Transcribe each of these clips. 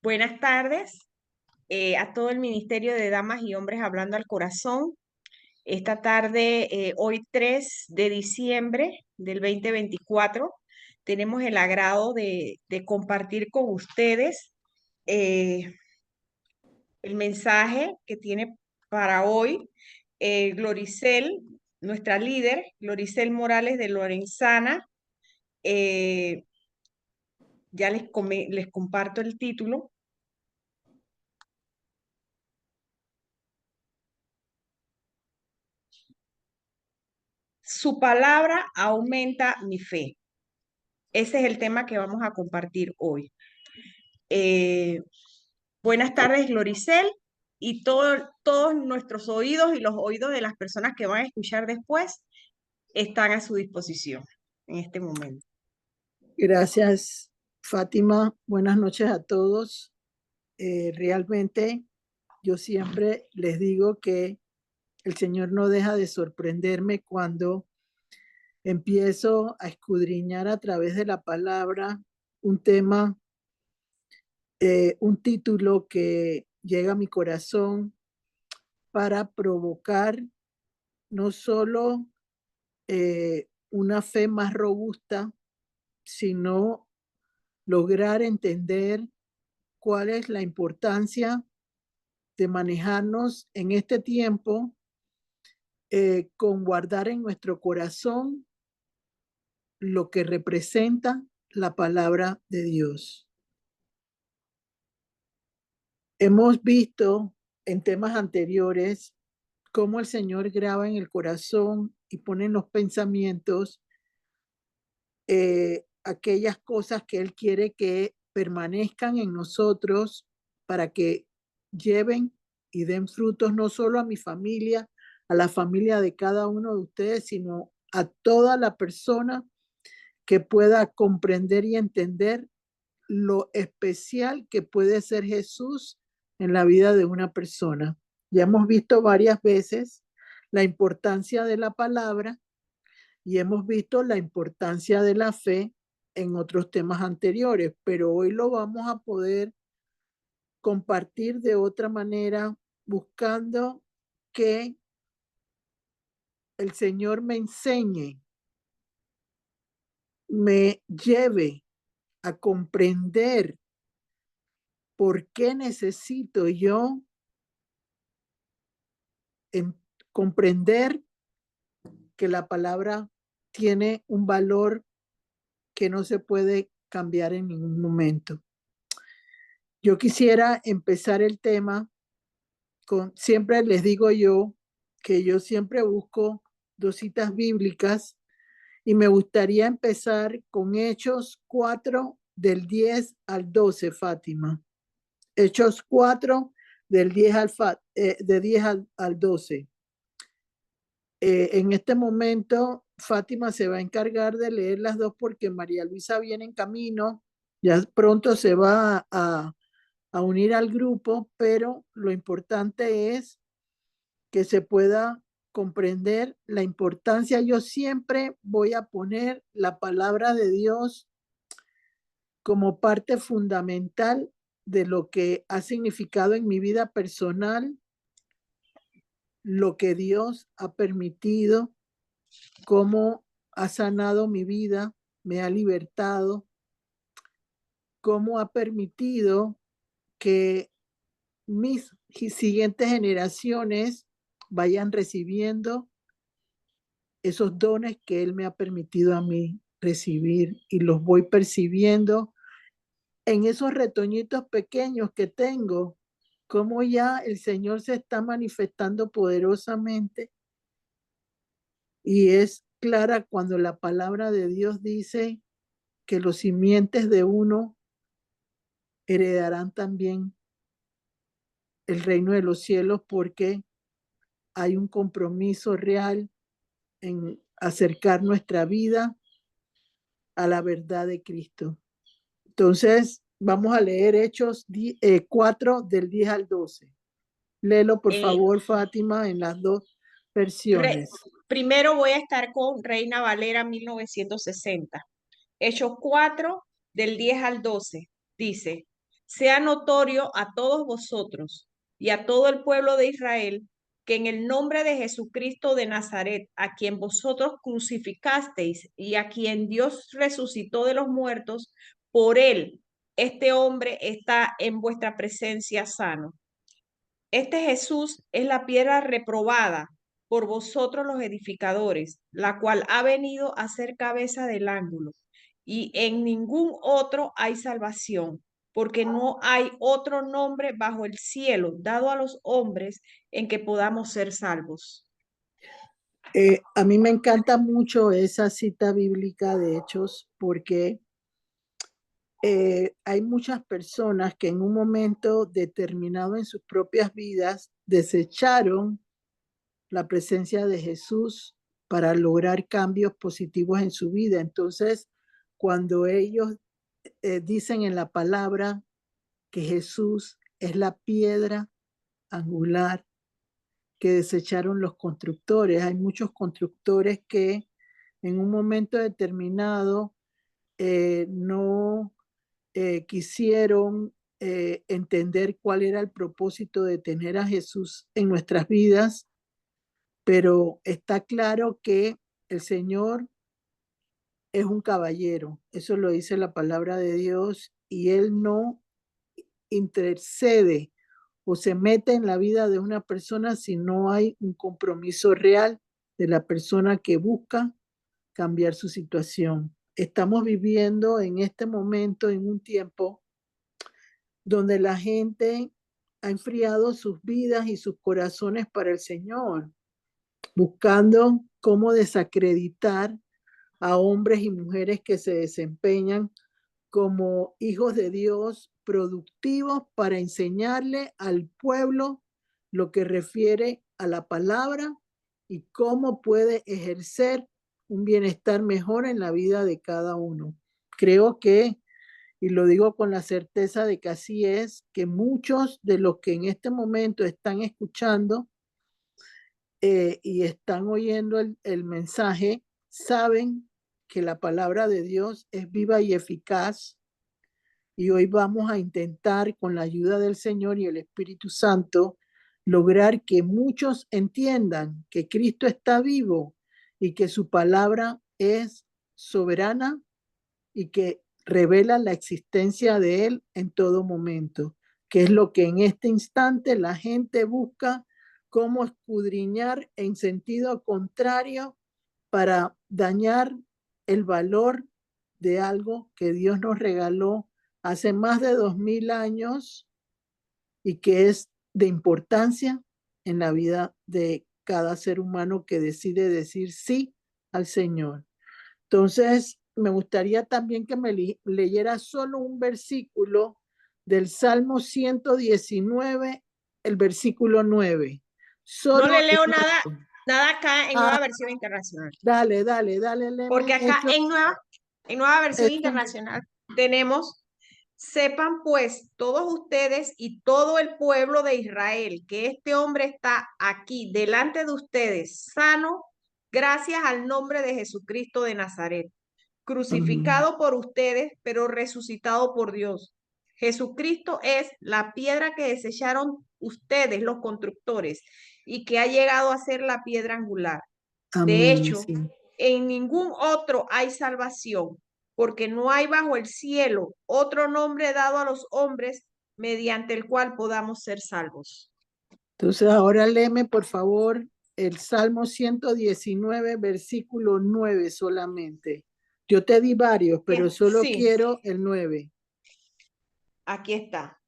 Buenas tardes a todo el Ministerio de Damas y Hombres Hablando al Corazón. Esta tarde, hoy 3 de diciembre del 2024, tenemos el agrado de compartir con ustedes eh, el mensaje que tiene para hoy Gloricel, nuestra líder, Gloricel Morales de Lorenzana. Eh, ya les comparto el título. Su palabra aumenta mi fe. Ese es el tema que vamos a compartir hoy. Eh, Buenas tardes, Gloricel, y todos nuestros oídos y los oídos de las personas que van a escuchar después están a su disposición en este momento. Gracias, Fátima. Buenas noches a todos. Realmente yo siempre les digo que el Señor no deja de sorprenderme cuando empiezo a escudriñar a través de la palabra un tema, un título que llega a mi corazón para provocar no solo una fe más robusta, sino lograr entender cuál es la importancia de manejarnos en este tiempo con guardar en nuestro corazón lo que representa la palabra de Dios. Hemos visto en temas anteriores cómo el Señor graba en el corazón y pone en los pensamientos aquellas cosas que Él quiere que permanezcan en nosotros para que lleven y den frutos no solo a mi familia, a la familia de cada uno de ustedes, sino a toda la persona que pueda comprender y entender lo especial que puede ser Jesús en la vida de una persona. Ya hemos visto varias veces la importancia de la palabra y hemos visto la importancia de la fe en otros temas anteriores, pero hoy lo vamos a poder compartir de otra manera, buscando que el Señor me enseñe, me lleve a comprender por qué necesito yo en comprender que la palabra tiene un valor que no se puede cambiar en ningún momento. Yo quisiera empezar el tema siempre les digo yo que yo siempre busco dos citas bíblicas y me gustaría empezar con Hechos 4 del 10 al 12, Fátima. Hechos 4 del 10 de 10 al 12. En este momento, Fátima se va a encargar de leer las dos porque María Luisa viene en camino, ya pronto se va a unir al grupo, pero lo importante es que se pueda comprender la importancia. Yo siempre voy a poner la palabra de Dios como parte fundamental de lo que ha significado en mi vida personal, lo que Dios ha permitido, cómo ha sanado mi vida, me ha libertado, cómo ha permitido que mis siguientes generaciones vayan recibiendo esos dones que Él me ha permitido a mí recibir y los voy percibiendo en esos retoñitos pequeños que tengo, como ya el Señor se está manifestando poderosamente y es clara cuando la palabra de Dios dice que los simientes de uno heredarán también el reino de los cielos porque hay un compromiso real en acercar nuestra vida a la verdad de Cristo. Entonces, vamos a leer Hechos 4 del 10 al 12. Léelo, por Eh, favor, Fátima, en las dos versiones. Primero voy a estar con Reina Valera 1960. Hechos 4 del 10 al 12. Dice, sea notorio a todos vosotros y a todo el pueblo de Israel que en el nombre de Jesucristo de Nazaret, a quien vosotros crucificasteis y a quien Dios resucitó de los muertos, por él este hombre está en vuestra presencia sano. Este Jesús es la piedra reprobada por vosotros los edificadores, la cual ha venido a ser cabeza del ángulo. Y en ningún otro hay salvación, porque no hay otro nombre bajo el cielo dado a los hombres en que podamos ser salvos. A mí me encanta mucho esa cita bíblica de Hechos porque hay muchas personas que en un momento determinado en sus propias vidas desecharon la presencia de Jesús para lograr cambios positivos en su vida. Entonces, cuando ellos dicen en la palabra que Jesús es la piedra angular que desecharon los constructores, hay muchos constructores que en un momento determinado no quisieron entender cuál era el propósito de tener a Jesús en nuestras vidas, pero está claro que el Señor es un caballero, eso lo dice la palabra de Dios, y Él no intercede o se mete en la vida de una persona si no hay un compromiso real de la persona que busca cambiar su situación. Estamos viviendo en este momento, en un tiempo donde la gente ha enfriado sus vidas y sus corazones para el Señor, buscando cómo desacreditar a hombres y mujeres que se desempeñan como hijos de Dios productivos para enseñarle al pueblo lo que refiere a la palabra y cómo puede ejercer un bienestar mejor en la vida de cada uno. Creo que, y lo digo con la certeza de que así es, que muchos de los que en este momento están escuchando y están oyendo el mensaje saben que la palabra de Dios es viva y eficaz, y hoy vamos a intentar, con la ayuda del Señor y el Espíritu Santo, lograr que muchos entiendan que Cristo está vivo y que su palabra es soberana y que revela la existencia de Él en todo momento, que es lo que en este instante la gente busca, cómo escudriñar en sentido contrario para dañar el valor de algo que Dios nos regaló hace más de 2000 años y que es de importancia en la vida de cada ser humano que decide decir sí al Señor. Entonces, me gustaría también que me leyera solo un versículo del Salmo 119, el versículo 9. No Solo le leo el nada, 9. nada acá en Ah, Nueva Versión Internacional, dale, porque léeme acá eso, en Nueva Versión eso. Internacional tenemos: sepan pues todos ustedes y todo el pueblo de Israel que este hombre está aquí delante de ustedes, sano, gracias al nombre de Jesucristo de Nazaret, Amén. crucificado por ustedes, pero resucitado por Dios. Jesucristo es la piedra que desecharon ustedes, los constructores, y que ha llegado a ser la piedra angular. De Amén, hecho, sí. en ningún otro hay salvación, porque no hay bajo el cielo otro nombre dado a los hombres mediante el cual podamos ser salvos. Entonces ahora léeme por favor el Salmo 119, versículo 9 solamente. Yo te di varios, pero solo Sí, quiero el 9. aquí está.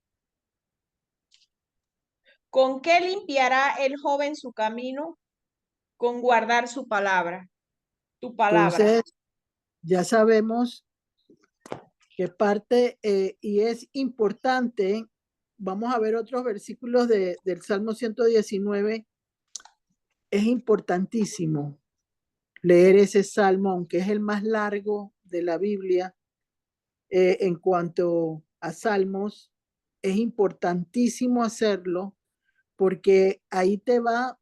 ¿Con qué limpiará el joven su camino? Con guardar su palabra, tu palabra. Entonces ya sabemos que parte, y es importante, vamos a ver otros versículos del Salmo 119, es importantísimo leer ese salmo, aunque es el más largo de la Biblia. En cuanto a salmos, es importantísimo hacerlo porque ahí te va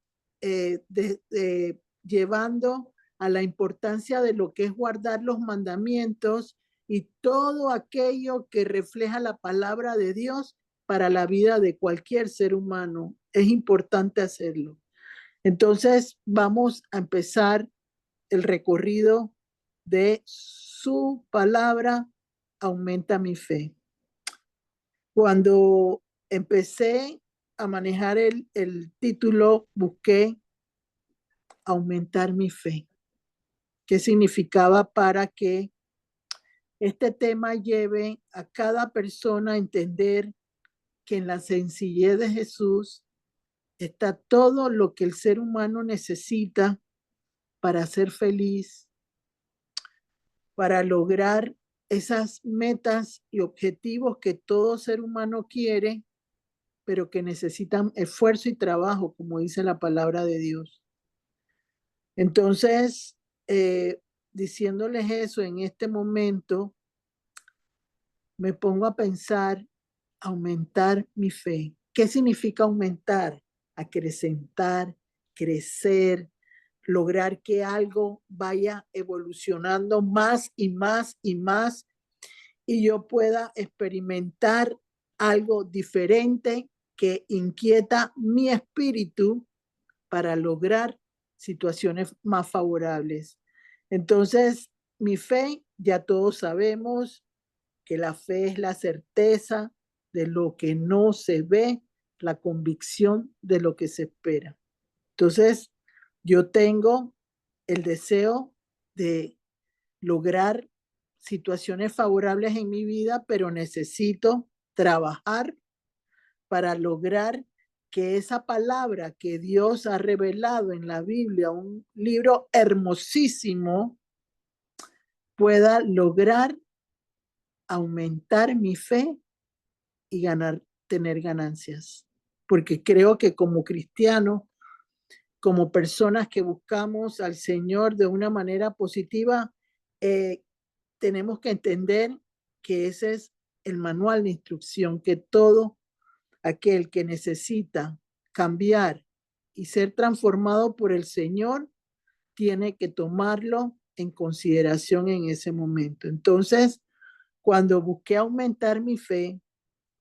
llevando a la importancia de lo que es guardar los mandamientos y todo aquello que refleja la palabra de Dios para la vida de cualquier ser humano. Es importante hacerlo. Entonces, vamos a empezar el recorrido de su palabra, aumenta mi fe. Cuando empecé a manejar el título, busqué aumentar mi fe. ¿Qué significaba para que este tema lleve a cada persona a entender que en la sencillez de Jesús está todo lo que el ser humano necesita para ser feliz, para lograr esas metas y objetivos que todo ser humano quiere, pero que necesitan esfuerzo y trabajo, como dice la palabra de Dios. Entonces, diciéndoles eso en este momento, me pongo a pensar, aumentar mi fe. ¿Qué significa aumentar? Acrecentar, crecer, lograr que algo vaya evolucionando más y más y más y yo pueda experimentar algo diferente que inquieta mi espíritu para lograr situaciones más favorables. Entonces, mi fe, ya todos sabemos que la fe es la certeza de lo que no se ve, la convicción de lo que se espera. Entonces, yo tengo el deseo de lograr situaciones favorables en mi vida, pero necesito trabajar para lograr que esa palabra que Dios ha revelado en la Biblia, un libro hermosísimo, pueda lograr aumentar mi fe y tener ganancias. Porque creo que como cristianos, como personas que buscamos al Señor de una manera positiva, eh, tenemos que entender que ese es el manual de instrucción, que todo aquel que necesita cambiar y ser transformado por el Señor tiene que tomarlo en consideración en ese momento. Entonces, cuando busqué aumentar mi fe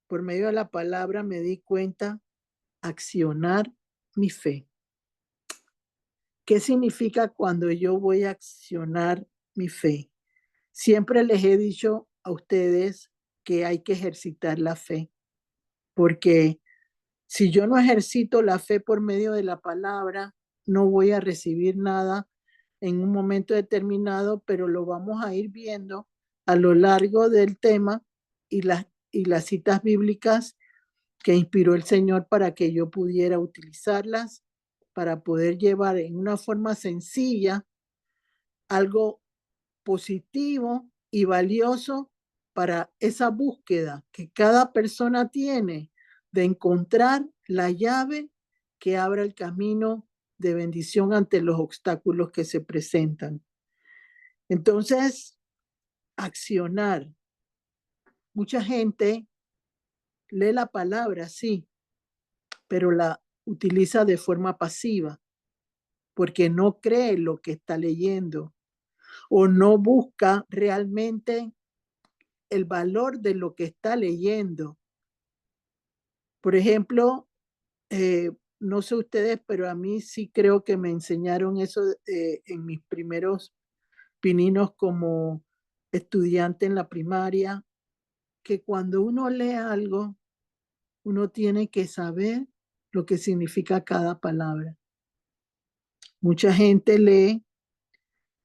por medio de la palabra, me di cuenta accionar mi fe. ¿Qué significa cuando yo voy a accionar mi fe? Siempre les he dicho a ustedes que hay que ejercitar la fe, porque si yo no ejercito la fe por medio de la palabra, no voy a recibir nada en un momento determinado, pero lo vamos a ir viendo a lo largo del tema y las citas bíblicas que inspiró el Señor para que yo pudiera utilizarlas, para poder llevar en una forma sencilla algo positivo y valioso para esa búsqueda que cada persona tiene de encontrar la llave que abra el camino de bendición ante los obstáculos que se presentan. Entonces, accionar. Mucha gente lee la palabra, sí, pero la utiliza de forma pasiva porque no cree lo que está leyendo o no busca realmente el valor de lo que está leyendo. Por ejemplo, no sé ustedes, pero a mí sí creo que me enseñaron eso en mis primeros pininos como estudiante en la primaria, que cuando uno lee algo, uno tiene que saber lo que significa cada palabra. Mucha gente lee,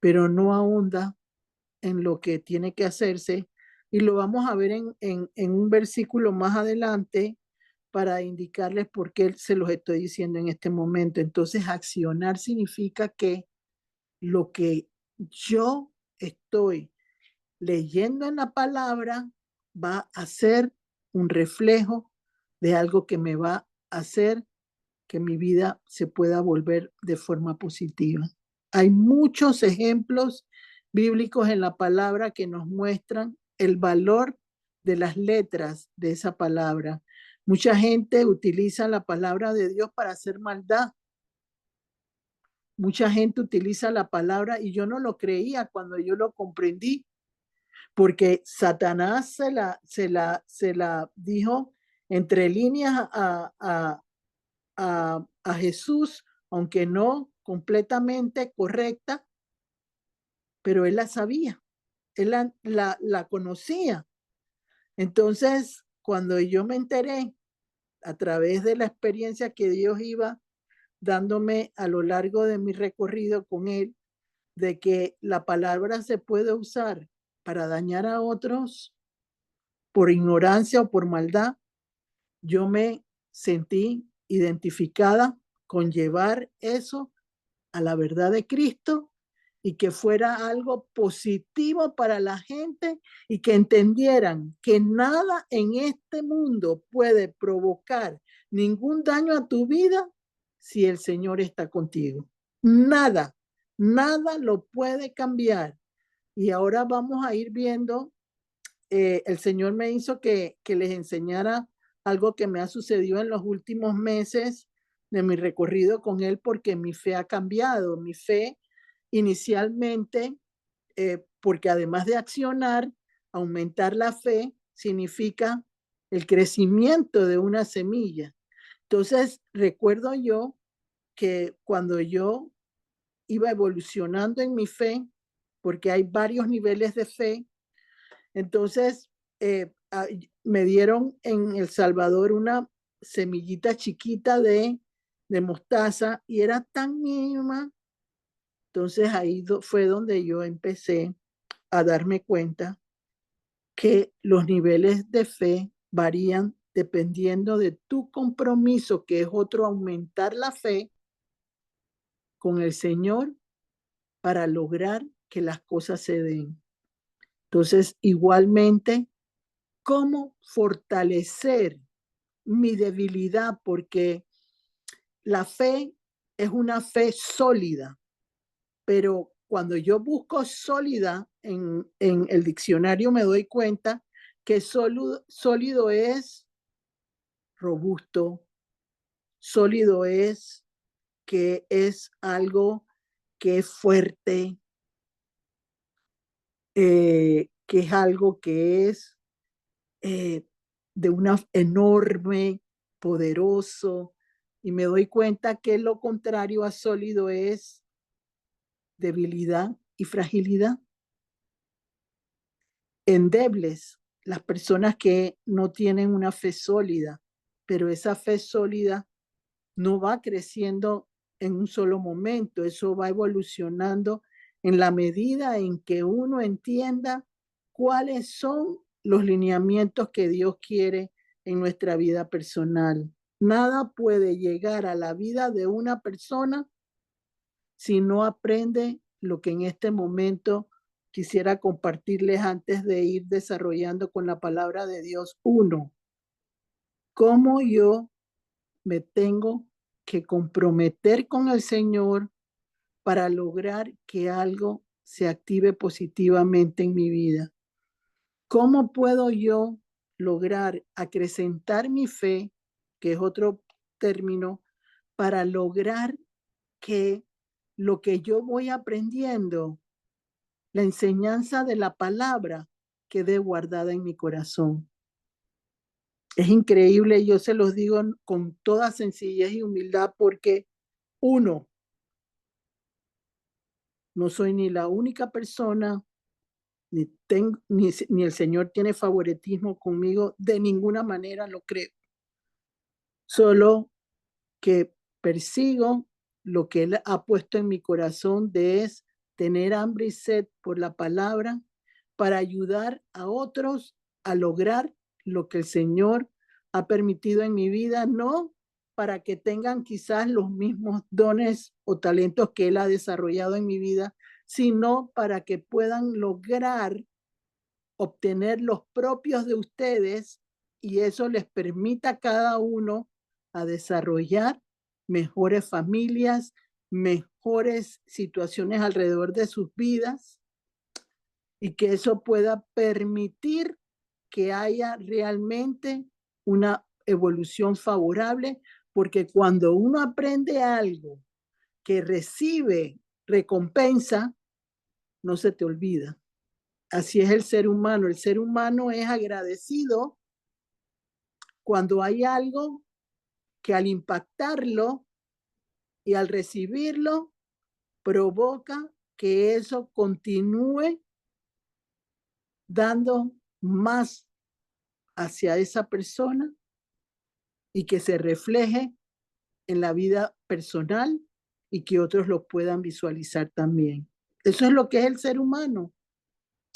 pero no ahonda en lo que tiene que hacerse y lo vamos a ver en un versículo más adelante para indicarles por qué se los estoy diciendo en este momento. Entonces, accionar significa que lo que yo estoy leyendo en la palabra va a ser un reflejo de algo que me va a hacer que mi vida se pueda volver de forma positiva. Hay muchos ejemplos bíblicos en la palabra que nos muestran el valor de las letras de esa palabra. Mucha gente utiliza la palabra de Dios para hacer maldad. Mucha gente utiliza la palabra y yo no lo creía cuando yo lo comprendí. porque Satanás se la dijo entre líneas a Jesús, aunque no completamente correcta, pero él la sabía, él la conocía. Entonces, cuando yo me enteré a través de la experiencia que Dios iba dándome a lo largo de mi recorrido con él, de que la palabra se puede usar para dañar a otros por ignorancia o por maldad, yo me sentí identificada con llevar eso a la verdad de Cristo y que fuera algo positivo para la gente y que entendieran que nada en este mundo puede provocar ningún daño a tu vida si el Señor está contigo. Nada, nada lo puede cambiar. Y ahora vamos a ir viendo, el Señor me hizo que les enseñara algo que me ha sucedido en los últimos meses de mi recorrido con Él, porque mi fe ha cambiado. Mi fe inicialmente, porque además de accionar, aumentar la fe significa el crecimiento de una semilla. Entonces, recuerdo yo que cuando yo iba evolucionando en mi fe, porque hay varios niveles de fe, entonces me dieron en El Salvador una semillita chiquita de mostaza y era tan mínima. Entonces ahí fue donde yo empecé a darme cuenta que los niveles de fe varían dependiendo de tu compromiso, que es otro, aumentar la fe con el Señor para lograr que las cosas se den. Entonces, igualmente, ¿cómo fortalecer mi debilidad? Porque la fe es una fe sólida, pero cuando yo busco sólida en el diccionario me doy cuenta que sólido es robusto, sólido es que es algo que es fuerte, que es algo que es de una enorme, poderoso, y me doy cuenta que lo contrario a sólido es debilidad y fragilidad. Endebles, las personas que no tienen una fe sólida, pero esa fe sólida no va creciendo en un solo momento, eso va evolucionando en la medida en que uno entienda cuáles son los lineamientos que Dios quiere en nuestra vida personal. Nada puede llegar a la vida de una persona si no aprende lo que en este momento quisiera compartirles antes de ir desarrollando con la palabra de Dios. Uno, cómo yo me tengo que comprometer con el Señor para lograr que algo se active positivamente en mi vida. ¿Cómo puedo yo lograr acrecentar mi fe, que es otro término, para lograr que lo que yo voy aprendiendo, la enseñanza de la palabra, quede guardada en mi corazón? Es increíble, yo se los digo con toda sencillez y humildad, porque uno, no soy ni la única persona, ni el Señor tiene favoritismo conmigo, de ninguna manera lo creo. Solo que persigo lo que Él ha puesto en mi corazón, de es tener hambre y sed por la palabra para ayudar a otros a lograr lo que el Señor ha permitido en mi vida, no para que tengan quizás los mismos dones o talentos que Él ha desarrollado en mi vida, sino para que puedan lograr obtener los propios de ustedes y eso les permita a cada uno a desarrollar mejores familias, mejores situaciones alrededor de sus vidas y que eso pueda permitir que haya realmente una evolución favorable, porque cuando uno aprende algo que recibe recompensa, no se te olvida. Así es el ser humano. El ser humano es agradecido cuando hay algo que al impactarlo y al recibirlo provoca que eso continúe dando más hacia esa persona y que se refleje en la vida personal y que otros lo puedan visualizar también. Eso es lo que es el ser humano.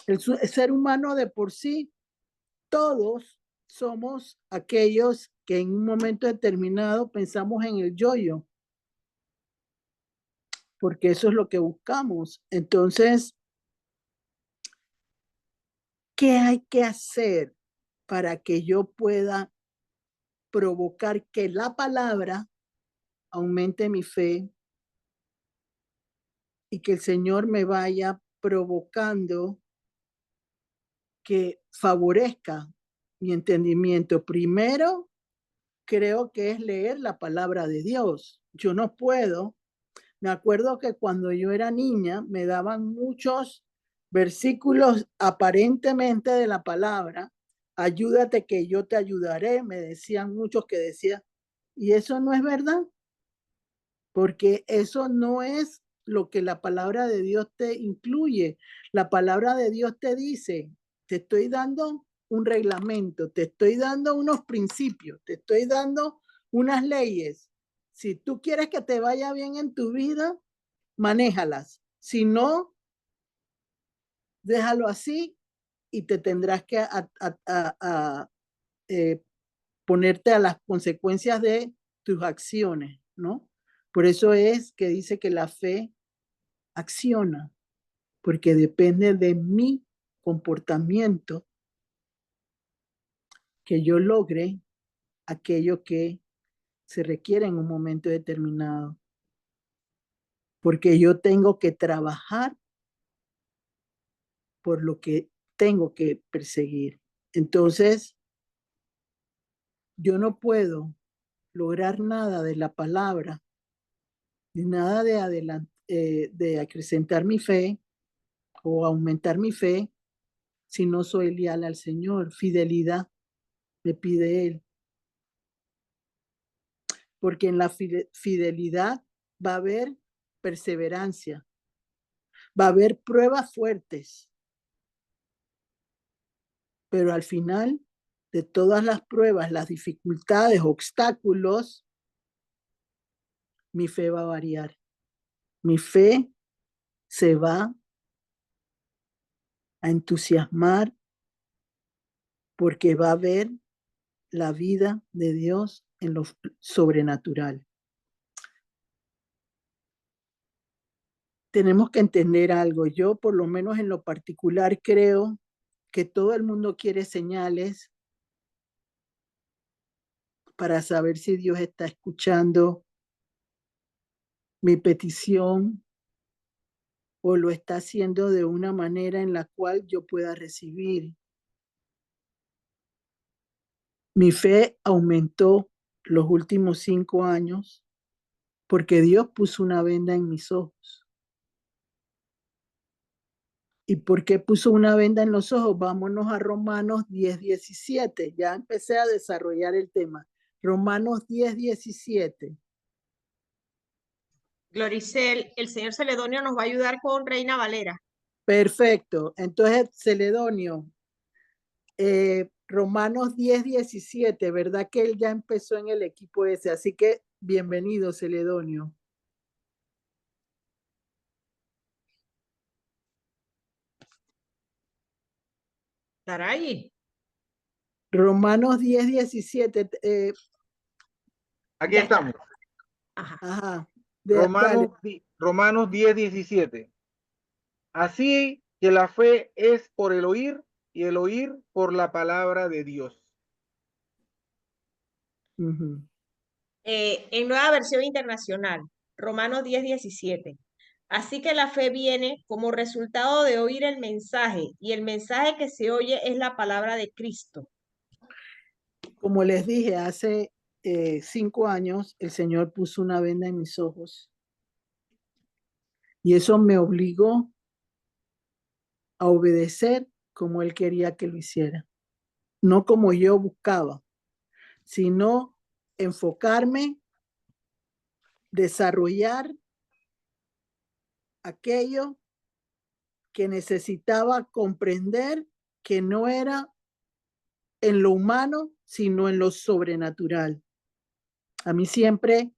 El ser humano de por sí, todos somos aquellos que en un momento determinado pensamos en el yo-yo, porque eso es lo que buscamos. Entonces, ¿qué hay que hacer para que yo pueda provocar que la palabra aumente mi fe y que el Señor me vaya provocando que favorezca mi entendimiento? Primero, creo que es leer la palabra de Dios. Yo no puedo. Me acuerdo que cuando yo era niña me daban muchos versículos aparentemente de la palabra. Ayúdate que yo te ayudaré, me decían muchos que decían, y eso no es verdad, porque eso no es lo que la palabra de Dios te incluye. La palabra de Dios te dice, te estoy dando un reglamento, te estoy dando unos principios, te estoy dando unas leyes. Si tú quieres que te vaya bien en tu vida, manéjalas. Si no, déjalo así y te tendrás que eh, ponerte a las consecuencias de tus acciones, ¿no? Por eso es que dice que la fe acciona, porque depende de mi comportamiento que yo logre aquello que se requiere en un momento determinado, porque yo tengo que trabajar por lo que tengo que perseguir. Entonces, yo no puedo lograr nada de la palabra, ni nada de acrecentar mi fe o aumentar mi fe si no soy leal al Señor. Fidelidad me pide Él, porque en la fidelidad va a haber perseverancia, va a haber pruebas fuertes, pero al final de todas las pruebas, las dificultades, obstáculos, mi fe va a variar. Mi fe se va a entusiasmar porque va a ver la vida de Dios en lo sobrenatural. Tenemos que entender algo. Yo, por lo menos en lo particular, creo que todo el mundo quiere señales para saber si Dios está escuchando mi petición o lo está haciendo de una manera en la cual yo pueda recibir. Mi fe aumentó los últimos 5 años porque Dios puso una venda en mis ojos. ¿Y por qué puso una venda en los ojos? Vámonos a Romanos 10:17. Ya empecé a desarrollar el tema. Romanos 10:17. Gloricel, el señor Celedonio nos va a ayudar con Reina Valera. Perfecto. Entonces, Celedonio, Romanos 10:17, ¿verdad que él ya empezó en el equipo ese? Así que bienvenido, Celedonio. ¿Estará allí? Romanos 10:17. Aquí Ya está. estamos. Ajá. Ajá. Romanos, Dale. Romanos 10:17. Así que la fe es por el oír y el oír por la palabra de Dios. Uh-huh. En nueva versión internacional, Romanos 10:17. Así que la fe viene como resultado de oír el mensaje, y el mensaje que se oye es la palabra de Cristo. Como les dije, hace 5 años el Señor puso una venda en mis ojos y eso me obligó a obedecer como Él quería que lo hiciera. No como yo buscaba, sino enfocarme, desarrollar aquello que necesitaba comprender, que no era en lo humano, sino en lo sobrenatural. A mí siempre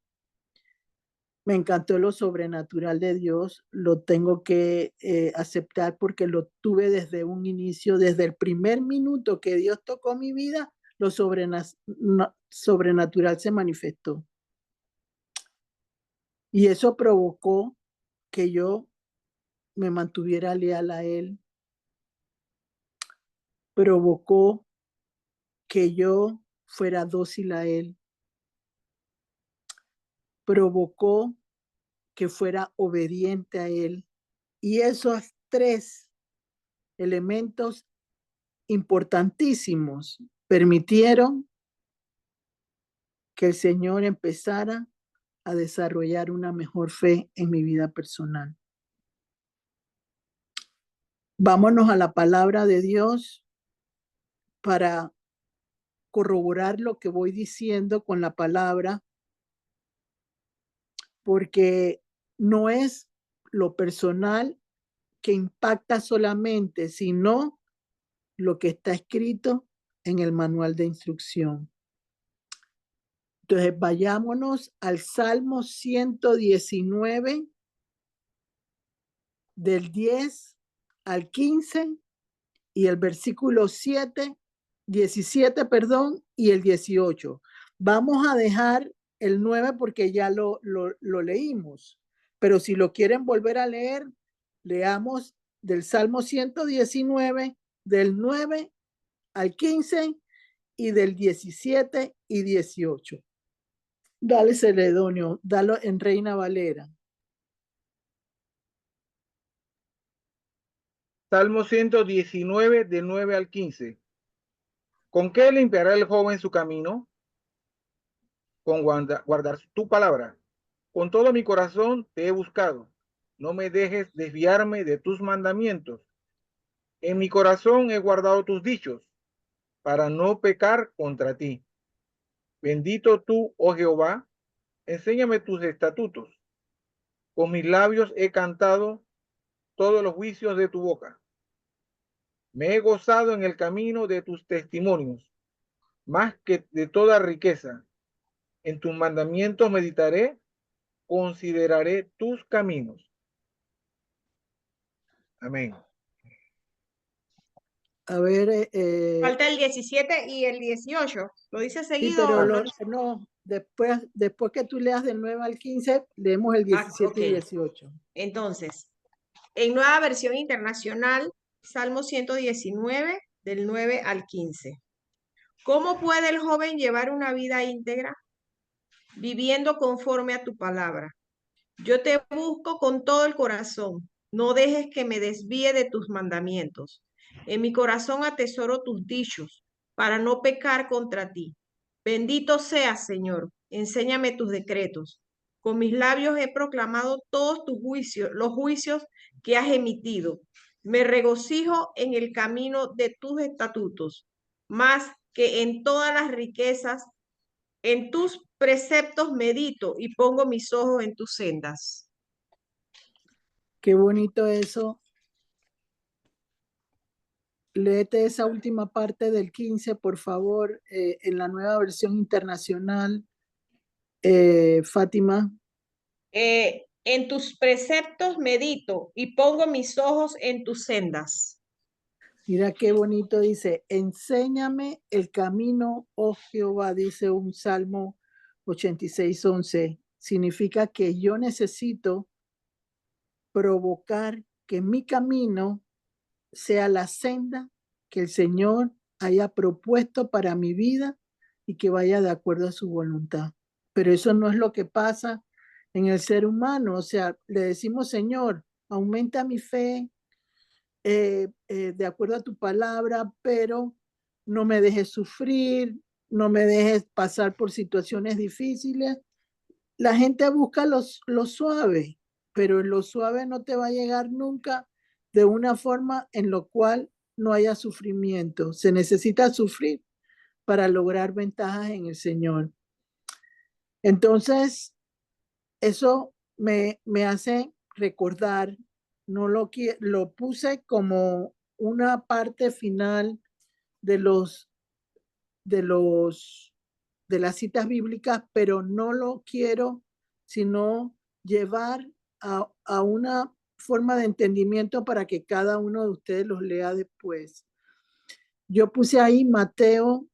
me encantó lo sobrenatural de Dios, lo tengo que aceptar porque lo tuve desde un inicio, desde el primer minuto que Dios tocó mi vida, lo sobrenatural se manifestó. Y eso provocó que yo me mantuviera leal a Él, provocó que yo fuera dócil a Él, provocó que fuera obediente a Él. Y esos tres elementos importantísimos permitieron que el Señor empezara a desarrollar una mejor fe en mi vida personal. Vámonos a la palabra de Dios para corroborar lo que voy diciendo con la palabra, porque no es lo personal que impacta solamente, sino lo que está escrito en el manual de instrucción. Entonces, vayámonos al Salmo 119, del 10 al 15, y el versículo 17, perdón, y el 18. Vamos a dejar el 9 porque ya lo leímos, pero si lo quieren volver a leer, leamos del Salmo 119, del 9 al 15 y del 17 y 18. Dale, Celedonio, dalo en Reina Valera. Salmo 119, del 9 al 15. ¿Con qué limpiará el joven su camino? Con guardar tu palabra. Con todo mi corazón te he buscado. No me dejes desviarme de tus mandamientos. En mi corazón he guardado tus dichos, para no pecar contra ti. Bendito tú, oh Jehová, enséñame tus estatutos. Con mis labios he cantado todos los juicios de tu boca. Me he gozado en el camino de tus testimonios, más que de toda riqueza. En tus mandamientos meditaré, consideraré tus caminos. Amén. A ver, Falta el 17 y el 18. ¿Lo dice sí, seguido? pero No. no, después que tú leas del 9 al 15, leemos el 17 ok. y 18. Entonces, en Nueva Versión Internacional, Salmo 119, del 9 al 15. ¿Cómo puede el joven llevar una vida íntegra? Viviendo conforme a tu palabra. Yo te busco con todo el corazón. No dejes que me desvíe de tus mandamientos. En mi corazón atesoro tus dichos, para no pecar contra ti. Bendito seas, Señor. Enséñame tus decretos. Con mis labios he proclamado todos tus juicios, los juicios que has emitido. Me regocijo en el camino de tus estatutos, más que en todas las riquezas. En tus preceptos medito y pongo mis ojos en tus sendas. Qué bonito eso. Léete esa última parte del 15, por favor, en la Nueva Versión Internacional, Fátima. En tus preceptos medito y pongo mis ojos en tus sendas. Mira qué bonito dice, enséñame el camino, oh Jehová, dice un Salmo 86:11. Significa que yo necesito provocar que mi camino sea la senda que el Señor haya propuesto para mi vida y que vaya de acuerdo a su voluntad. Pero eso no es lo que pasa en el ser humano. O sea, le decimos, Señor, aumenta mi fe de acuerdo a tu palabra, pero no me dejes sufrir, no me dejes pasar por situaciones difíciles. La gente busca lo suave, pero lo suave no te va a llegar nunca de una forma en la cual no haya sufrimiento. Se necesita sufrir para lograr ventajas en el Señor. Entonces, eso me hace recordar, no lo puse como una parte final de las citas bíblicas, pero no lo quiero sino llevar a una forma de entendimiento para que cada uno de ustedes los lea después. Yo puse ahí Mateo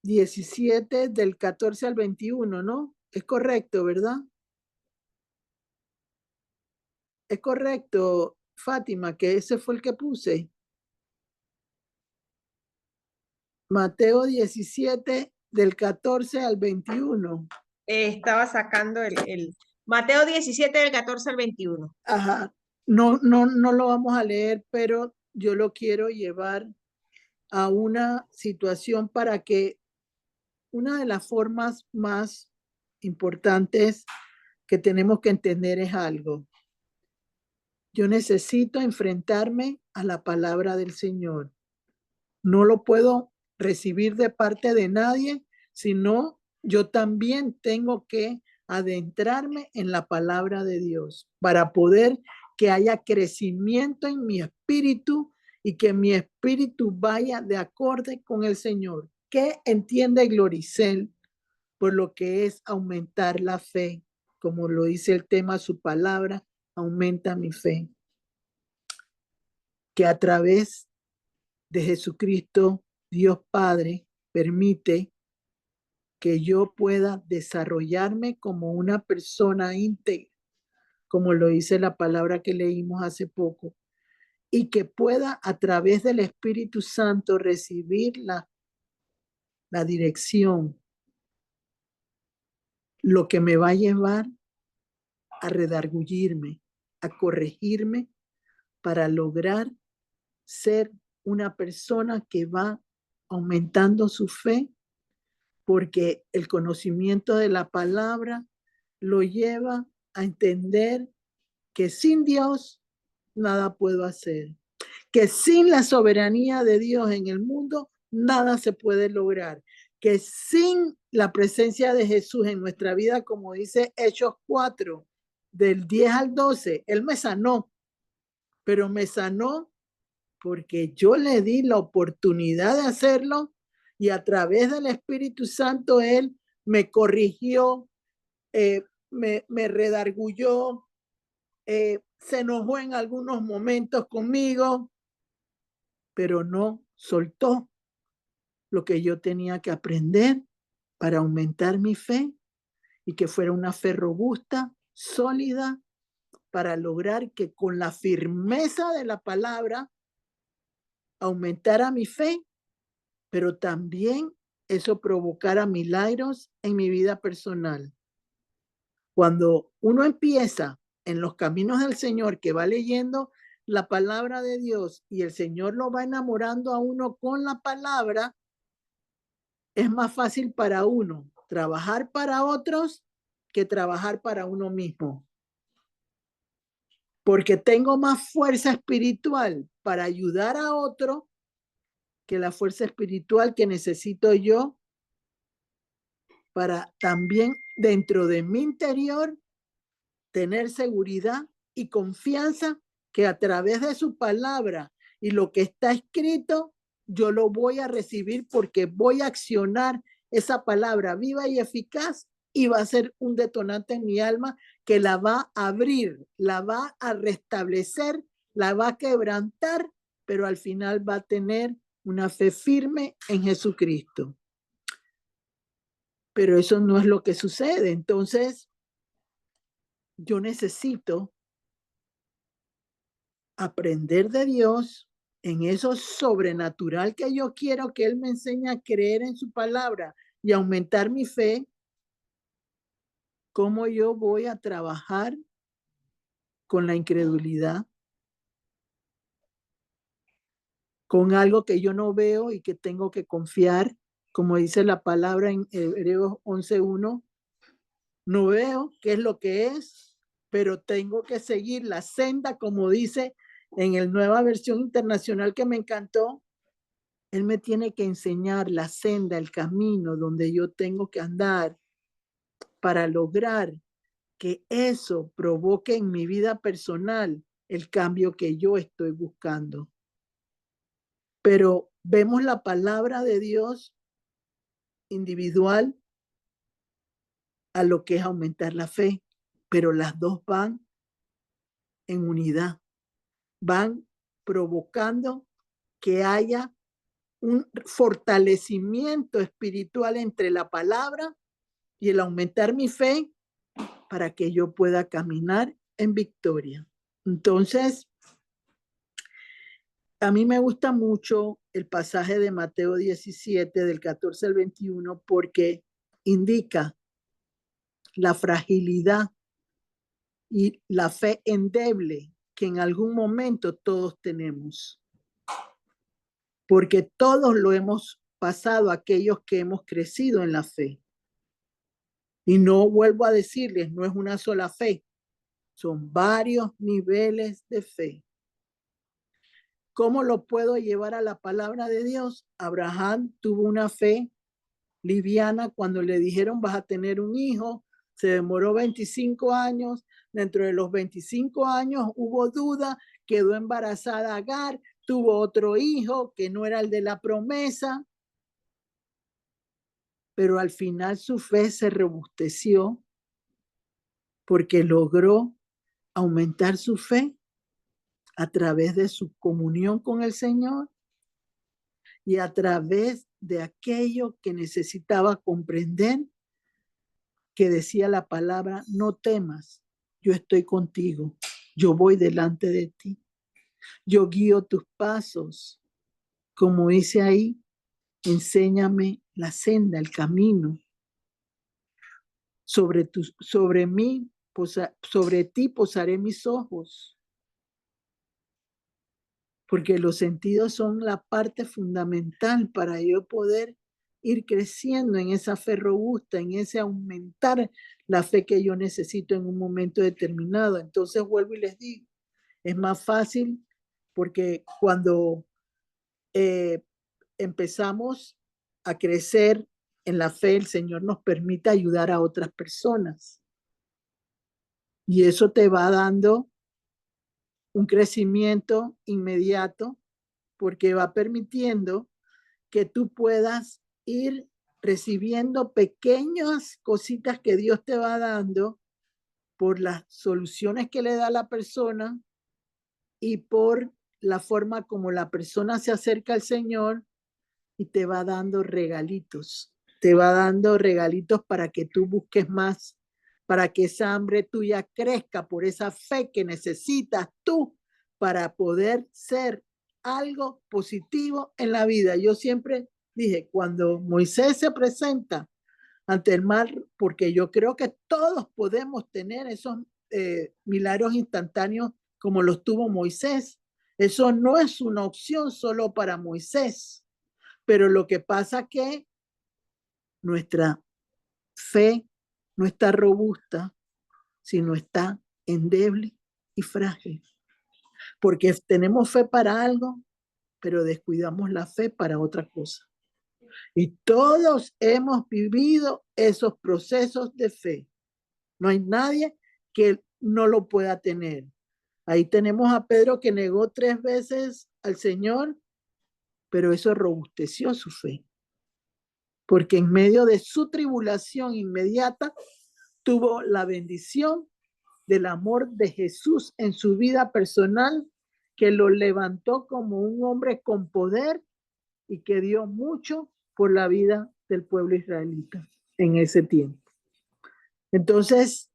17 del 14 al 21, ¿no? Es correcto, ¿verdad? Es correcto, Fátima, que ese fue el que puse. Mateo 17 del 14 al 21. Estaba sacando el Mateo 17 del 14 al 21. Ajá. No lo vamos a leer, pero yo lo quiero llevar a una situación para que una de las formas más importantes que tenemos que entender es algo. Yo necesito enfrentarme a la palabra del Señor. No lo puedo recibir de parte de nadie, sino yo también tengo que adentrarme en la palabra de Dios para poder que haya crecimiento en mi espíritu y que mi espíritu vaya de acorde con el Señor. ¿Qué entiende Gloricel por lo que es aumentar la fe? Como lo dice el tema, su palabra aumenta mi fe. Que a través de Jesucristo, Dios Padre permite que yo pueda desarrollarme como una persona íntegra, como lo dice la palabra que leímos hace poco, y que pueda a través del Espíritu Santo recibir la dirección, lo que me va a llevar a redarguirme, a corregirme para lograr ser una persona que va aumentando su fe, porque el conocimiento de la palabra lo lleva a entender que sin Dios nada puedo hacer, que sin la soberanía de Dios en el mundo nada se puede lograr, que sin la presencia de Jesús en nuestra vida, como dice Hechos 4, del 10 al 12, Él me sanó, pero me sanó porque yo le di la oportunidad de hacerlo y a través del Espíritu Santo Él me corrigió, me redargulló, se enojó en algunos momentos conmigo, pero no soltó lo que yo tenía que aprender para aumentar mi fe y que fuera una fe robusta, sólida, para lograr que con la firmeza de la palabra aumentara mi fe, pero también eso provocara milagros en mi vida personal. Cuando uno empieza en los caminos del Señor, que va leyendo la palabra de Dios y el Señor lo va enamorando a uno con la palabra, es más fácil para uno trabajar para otros que trabajar para uno mismo. Porque tengo más fuerza espiritual para ayudar a otro que la fuerza espiritual que necesito yo para también dentro de mi interior tener seguridad y confianza que a través de su palabra y lo que está escrito, yo lo voy a recibir porque voy a accionar esa palabra viva y eficaz y va a ser un detonante en mi alma que la va a abrir, la va a restablecer, la va a quebrantar, pero al final va a tener una fe firme en Jesucristo. Pero eso no es lo que sucede. Entonces, yo necesito aprender de Dios en eso sobrenatural que yo quiero que Él me enseñe a creer en su palabra y aumentar mi fe. ¿Cómo yo voy a trabajar con la incredulidad? Con algo que yo no veo y que tengo que confiar, como dice la palabra en Hebreos 11:1. No veo qué es lo que es, pero tengo que seguir la senda, como dice en el Nueva Versión Internacional que me encantó. Él me tiene que enseñar la senda, el camino donde yo tengo que andar para lograr que eso provoque en mi vida personal el cambio que yo estoy buscando. Pero vemos la palabra de Dios individual a lo que es aumentar la fe, pero las dos van en unidad, van provocando que haya un fortalecimiento espiritual entre la palabra y el aumentar mi fe para que yo pueda caminar en victoria. Entonces, a mí me gusta mucho el pasaje de Mateo 17, del 14 al 21, porque indica la fragilidad y la fe endeble que en algún momento todos tenemos. Porque todos lo hemos pasado, aquellos que hemos crecido en la fe. Y no vuelvo a decirles, no es una sola fe, son varios niveles de fe. ¿Cómo lo puedo llevar a la palabra de Dios? Abraham tuvo una fe liviana cuando le dijeron vas a tener un hijo, se demoró 25 años, dentro de los 25 años hubo duda, quedó embarazada Agar, tuvo otro hijo que no era el de la promesa, pero al final su fe se robusteció porque logró aumentar su fe a través de su comunión con el Señor y a través de aquello que necesitaba comprender, que decía la palabra, no temas, yo estoy contigo, yo voy delante de ti, yo guío tus pasos, como dice ahí, enséñame la senda, el camino, sobre ti posaré mis ojos, porque los sentidos son la parte fundamental para yo poder ir creciendo en esa fe robusta, en ese aumentar la fe que yo necesito en un momento determinado. Entonces vuelvo y les digo, es más fácil porque cuando empezamos a crecer en la fe, el Señor nos permite ayudar a otras personas. Y eso te va dando un crecimiento inmediato porque va permitiendo que tú puedas ir recibiendo pequeñas cositas que Dios te va dando por las soluciones que le da a la persona y por la forma como la persona se acerca al Señor y te va dando regalitos. Te va dando regalitos para que tú busques más, para que esa hambre tuya crezca por esa fe que necesitas tú para poder ser algo positivo en la vida. Yo siempre dije, cuando Moisés se presenta ante el mar, porque yo creo que todos podemos tener esos milagros instantáneos como los tuvo Moisés. Eso no es una opción solo para Moisés, pero lo que pasa es que nuestra fe no está robusta, sino está endeble y frágil. Porque tenemos fe para algo, pero descuidamos la fe para otra cosa. Y todos hemos vivido esos procesos de fe. No hay nadie que no lo pueda tener. Ahí tenemos a Pedro que negó 3 veces al Señor, pero eso robusteció su fe. Porque en medio de su tribulación inmediata tuvo la bendición del amor de Jesús en su vida personal, que lo levantó como un hombre con poder y que dio mucho por la vida del pueblo israelita en ese tiempo. Entonces,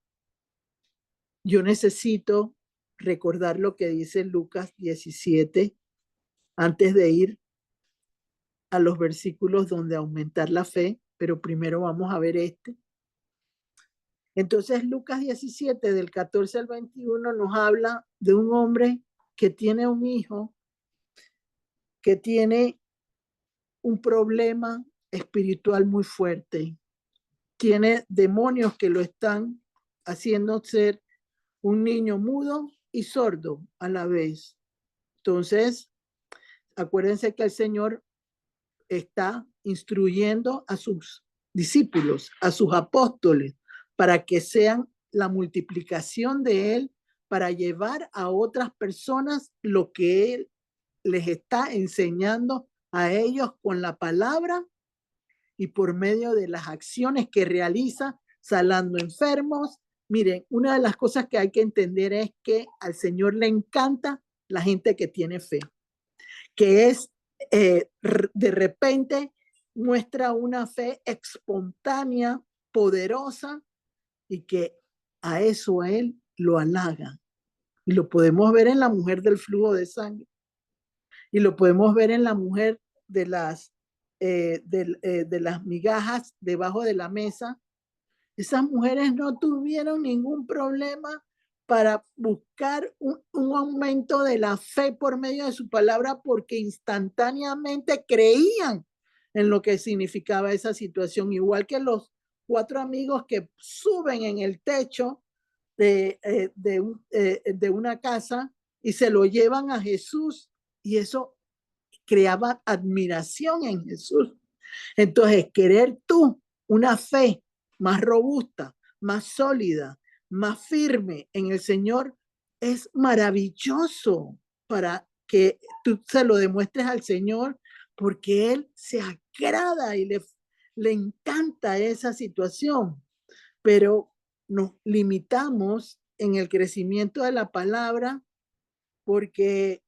yo necesito recordar lo que dice Lucas 17 antes de ir a los versículos donde aumentar la fe, pero primero vamos a ver este. Entonces Lucas 17 del 14 al 21 nos habla de un hombre que tiene un hijo que tiene un problema espiritual muy fuerte. Tiene demonios que lo están haciendo ser un niño mudo y sordo a la vez. Entonces, acuérdense que el Señor está instruyendo a sus discípulos, a sus apóstoles, para que sean la multiplicación de Él, para llevar a otras personas lo que Él les está enseñando a ellos con la palabra y por medio de las acciones que realiza, sanando enfermos. Miren, una de las cosas que hay que entender es que al Señor le encanta la gente que tiene fe, que es de repente muestra una fe espontánea, poderosa, y que a eso Él lo halaga. Y lo podemos ver en la mujer del flujo de sangre. Y lo podemos ver en la mujer de las migajas debajo de la mesa. Esas mujeres no tuvieron ningún problema para buscar un aumento de la fe por medio de su palabra, porque instantáneamente creían en lo que significaba esa situación, igual que los 4 amigos que suben en el techo de una casa y se lo llevan a Jesús, y eso creaba admiración en Jesús. Entonces, querer tú una fe más robusta, más sólida, más firme en el Señor es maravilloso para que tú se lo demuestres al Señor, porque Él se agrada y le encanta esa situación. Pero nos limitamos en el crecimiento de la palabra porque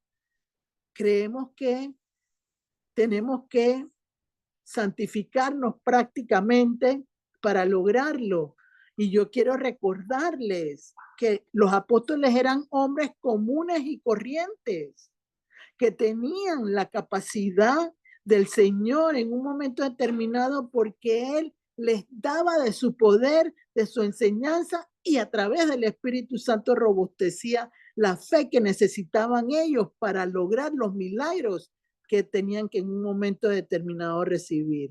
creemos que tenemos que santificarnos prácticamente para lograrlo. Y yo quiero recordarles que los apóstoles eran hombres comunes y corrientes, que tenían la capacidad del Señor en un momento determinado, porque Él les daba de su poder, de su enseñanza, y a través del Espíritu Santo robustecía la fe que necesitaban ellos para lograr los milagros que tenían que en un momento determinado recibir.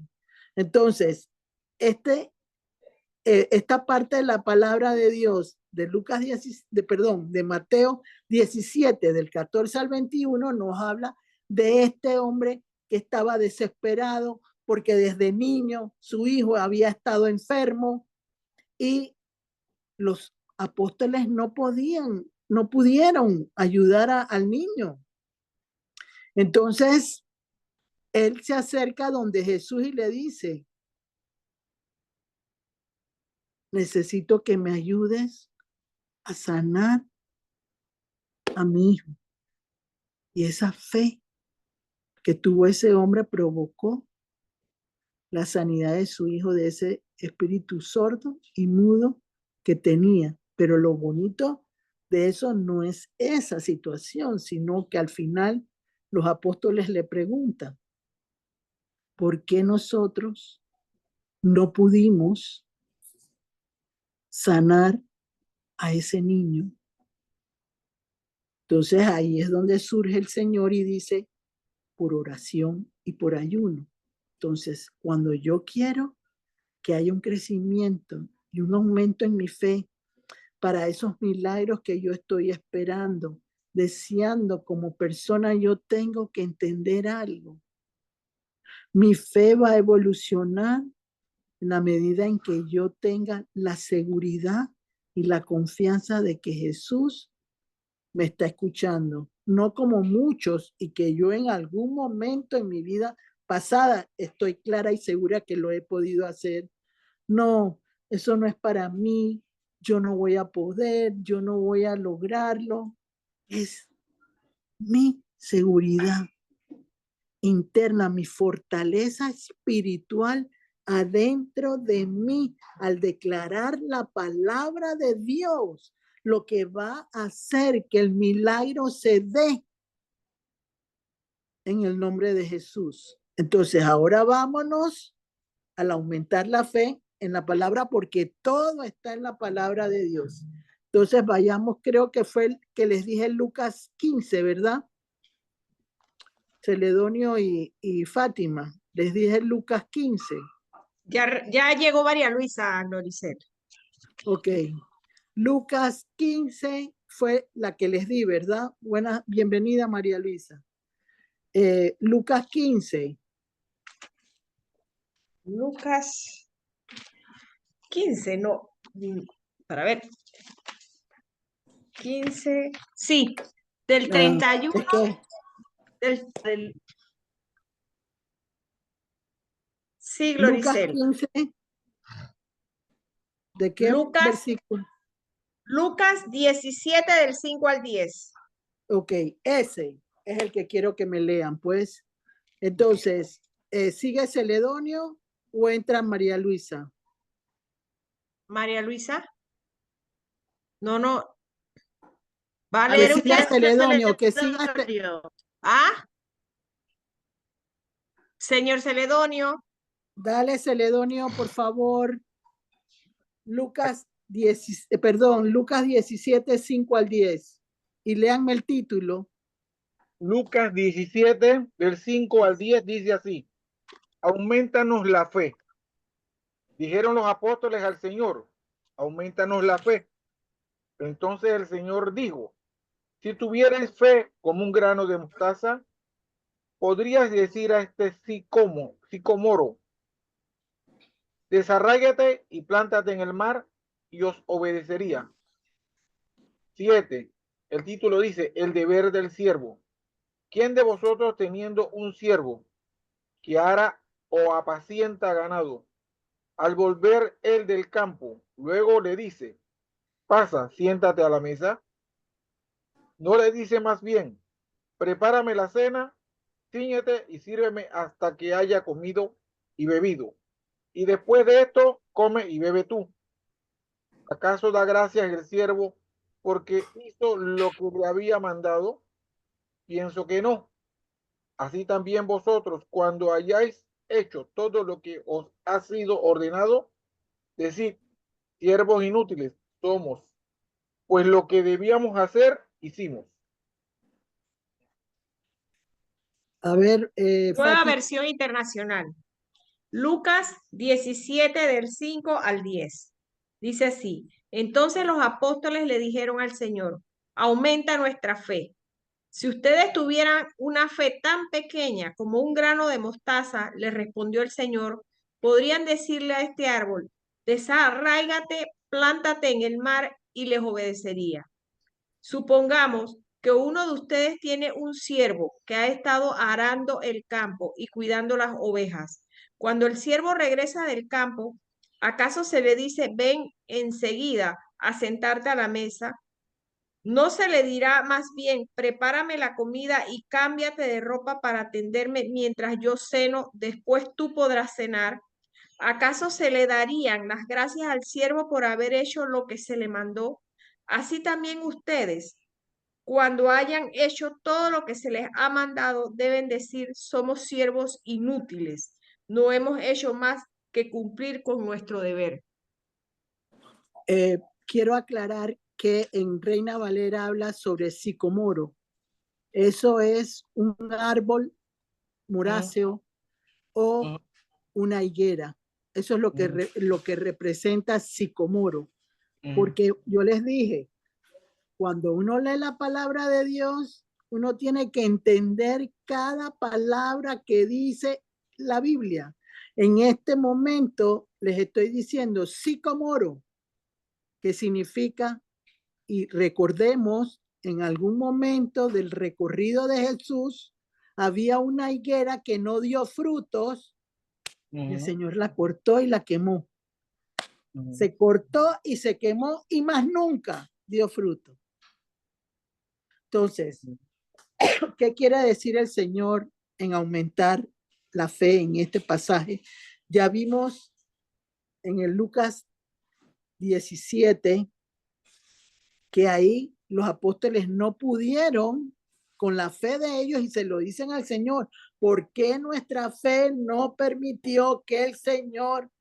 Entonces, esta parte de la palabra de Dios de de Mateo 17, del 14 al 21, nos habla de este hombre que estaba desesperado porque desde niño su hijo había estado enfermo, y los apóstoles no pudieron ayudar al niño. Entonces, él se acerca donde Jesús y le dice: necesito que me ayudes a sanar a mi hijo. Y esa fe que tuvo ese hombre provocó la sanidad de su hijo, de ese espíritu sordo y mudo que tenía. Pero lo bonito de eso no es esa situación, sino que al final los apóstoles le preguntan: ¿por qué nosotros no pudimos sanar a ese niño? Entonces ahí es donde surge el Señor y dice: por oración y por ayuno. Entonces, cuando yo quiero que haya un crecimiento y un aumento en mi fe para esos milagros que yo estoy esperando, deseando como persona, yo tengo que entender algo. Mi fe va a evolucionar en la medida en que yo tenga la seguridad y la confianza de que Jesús me está escuchando, no como muchos, y que yo en algún momento en mi vida pasada estoy clara y segura que lo he podido hacer. No, eso no es para mí, yo no voy a poder, yo no voy a lograrlo. Es mi seguridad interna, mi fortaleza espiritual adentro de mí, al declarar la palabra de Dios, lo que va a hacer que el milagro se dé en el nombre de Jesús. Entonces, ahora vámonos al aumentar la fe en la palabra, porque todo está en la palabra de Dios. Entonces, vayamos, creo que fue el que les dije en Lucas 15, ¿verdad? Celedonio y Fátima. Les dije en Lucas 15. Ya llegó María Luisa, Gloricel. Ok. Lucas 15 fue la que les di, ¿verdad? Buena, bienvenida María Luisa. Lucas 15. Lucas 15, no. Para ver. 15, sí. Del 31 Es que del sí, Lucas Gloricel. 15, ¿de qué Lucas versículo? Lucas 17 del 5 al 10. Ok, ese es el que quiero que me lean, pues. Entonces, ¿sigue Celedonio o entra María Luisa? María Luisa. No. ¿Va a Que leer siga usted? Celedonio, que siga. Ah, señor Celedonio. Dale Celedonio, por favor. Lucas 17, 5 al 10. Y léanme el título. Lucas 17, del 5 al 10, dice así: aumentanos la fe. Dijeron los apóstoles al Señor: aumentanos la fe. Entonces el Señor dijo: si tuvierais fe como un grano de mostaza, podrías decir a este sicomoro: desarráigate y plántate en el mar, y os obedecería. 7. El título dice: el deber del siervo. ¿Quién de vosotros, teniendo un siervo que ara o apacienta ganado, al volver él del campo, luego le dice: pasa, siéntate a la mesa? ¿No le dice más bien: prepárame la cena, cíñete y sírveme hasta que haya comido y bebido, y después de esto come y bebe tú? ¿Acaso da gracias el siervo porque hizo lo que le había mandado? Pienso que no. Así también vosotros, cuando hayáis hecho todo lo que os ha sido ordenado, decid: siervos inútiles somos, pues lo que debíamos hacer, hicimos. A ver, Nueva Fátima. versión internacional. Lucas 17 del 5 al 10. Dice así: entonces los apóstoles le dijeron al Señor: aumenta nuestra fe. Si ustedes tuvieran una fe tan pequeña como un grano de mostaza, le respondió el Señor, podrían decirle a este árbol: desarráigate, plántate en el mar, y les obedecería. Supongamos que uno de ustedes tiene un siervo que ha estado arando el campo y cuidando las ovejas. Cuando el siervo regresa del campo, ¿acaso se le dice: ven enseguida a sentarte a la mesa? ¿No se le dirá más bien: prepárame la comida y cámbiate de ropa para atenderme mientras yo ceno, después tú podrás cenar? ¿Acaso se le darían las gracias al siervo por haber hecho lo que se le mandó? Así también ustedes, cuando hayan hecho todo lo que se les ha mandado, deben decir: somos siervos inútiles, no hemos hecho más que cumplir con nuestro deber. Quiero aclarar que en Reina Valera habla sobre sicomoro. Eso es un árbol muráceo o una higuera. Eso es lo que representa sicomoro. Porque yo les dije, cuando uno lee la palabra de Dios, uno tiene que entender cada palabra que dice la Biblia. En este momento les estoy diciendo sicomoro, que significa, y recordemos, en algún momento del recorrido de Jesús, había una higuera que no dio frutos, y el Señor la cortó y la quemó. Se cortó y se quemó y más nunca dio fruto. Entonces, ¿qué quiere decir el Señor en aumentar la fe en este pasaje? Ya vimos en el Lucas 17 que ahí los apóstoles no pudieron con la fe de ellos y se lo dicen al Señor. ¿Por qué nuestra fe no permitió que el Señor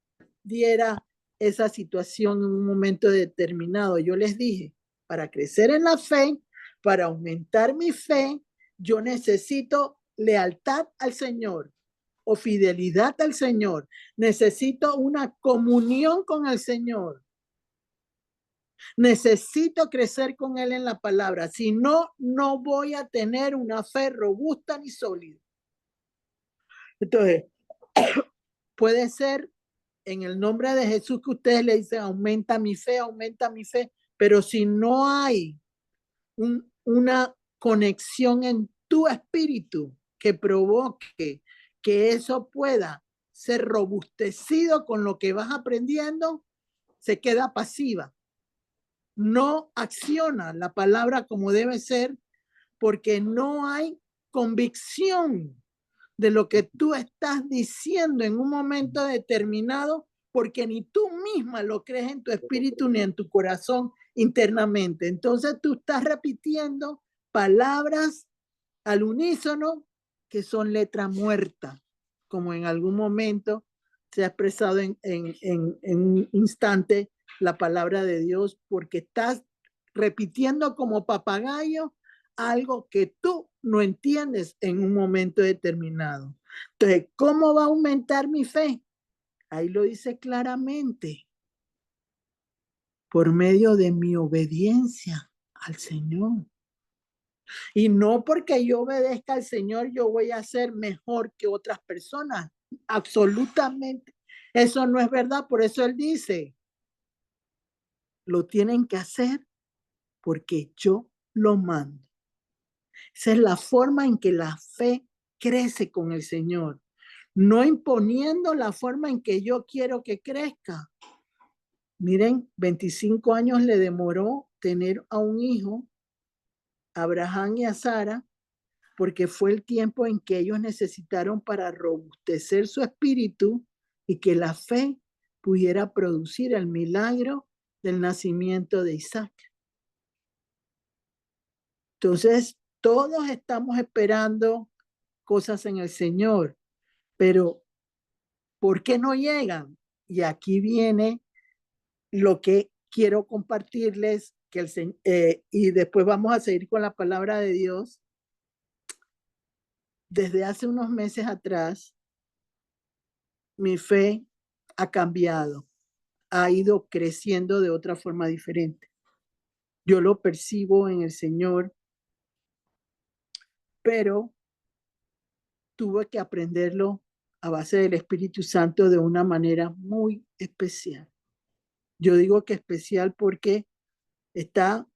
diera esa situación en un momento determinado? Yo les dije, para crecer en la fe, para aumentar mi fe, yo necesito lealtad al Señor o fidelidad al Señor. Necesito una comunión con el Señor. Necesito crecer con Él en la palabra. Si no, no voy a tener una fe robusta ni sólida. Entonces, puede ser en el nombre de Jesús que ustedes le dicen, aumenta mi fe, pero si no hay una conexión en tu espíritu que provoque que eso pueda ser robustecido con lo que vas aprendiendo, se queda pasiva. No acciona la palabra como debe ser porque no hay convicción de lo que tú estás diciendo en un momento determinado, porque ni tú misma lo crees en tu espíritu ni en tu corazón internamente. Entonces tú estás repitiendo palabras al unísono que son letra muerta, como en algún momento se ha expresado en un instante la palabra de Dios, porque estás repitiendo como papagayo algo que tú no entiendes en un momento determinado. Entonces, ¿cómo va a aumentar mi fe? Ahí lo dice claramente, por medio de mi obediencia al Señor. Y no porque yo obedezca al Señor, yo voy a ser mejor que otras personas. Absolutamente. Eso no es verdad. Por eso Él dice, lo tienen que hacer porque yo lo mando. Esa es la forma en que la fe crece con el Señor. No imponiendo la forma en que yo quiero que crezca. Miren, 25 años le demoró tener a un hijo, a Abraham y a Sara, porque fue el tiempo en que ellos necesitaron para robustecer su espíritu y que la fe pudiera producir el milagro del nacimiento de Isaac. Entonces, todos estamos esperando cosas en el Señor, pero ¿por qué no llegan? Y aquí viene lo que quiero compartirles, y después vamos a seguir con la palabra de Dios. Desde hace unos meses atrás, mi fe ha cambiado, ha ido creciendo de otra forma diferente. Yo lo percibo en el Señor, pero tuve que aprenderlo a base del Espíritu Santo de una manera muy especial. Yo digo que especial porque está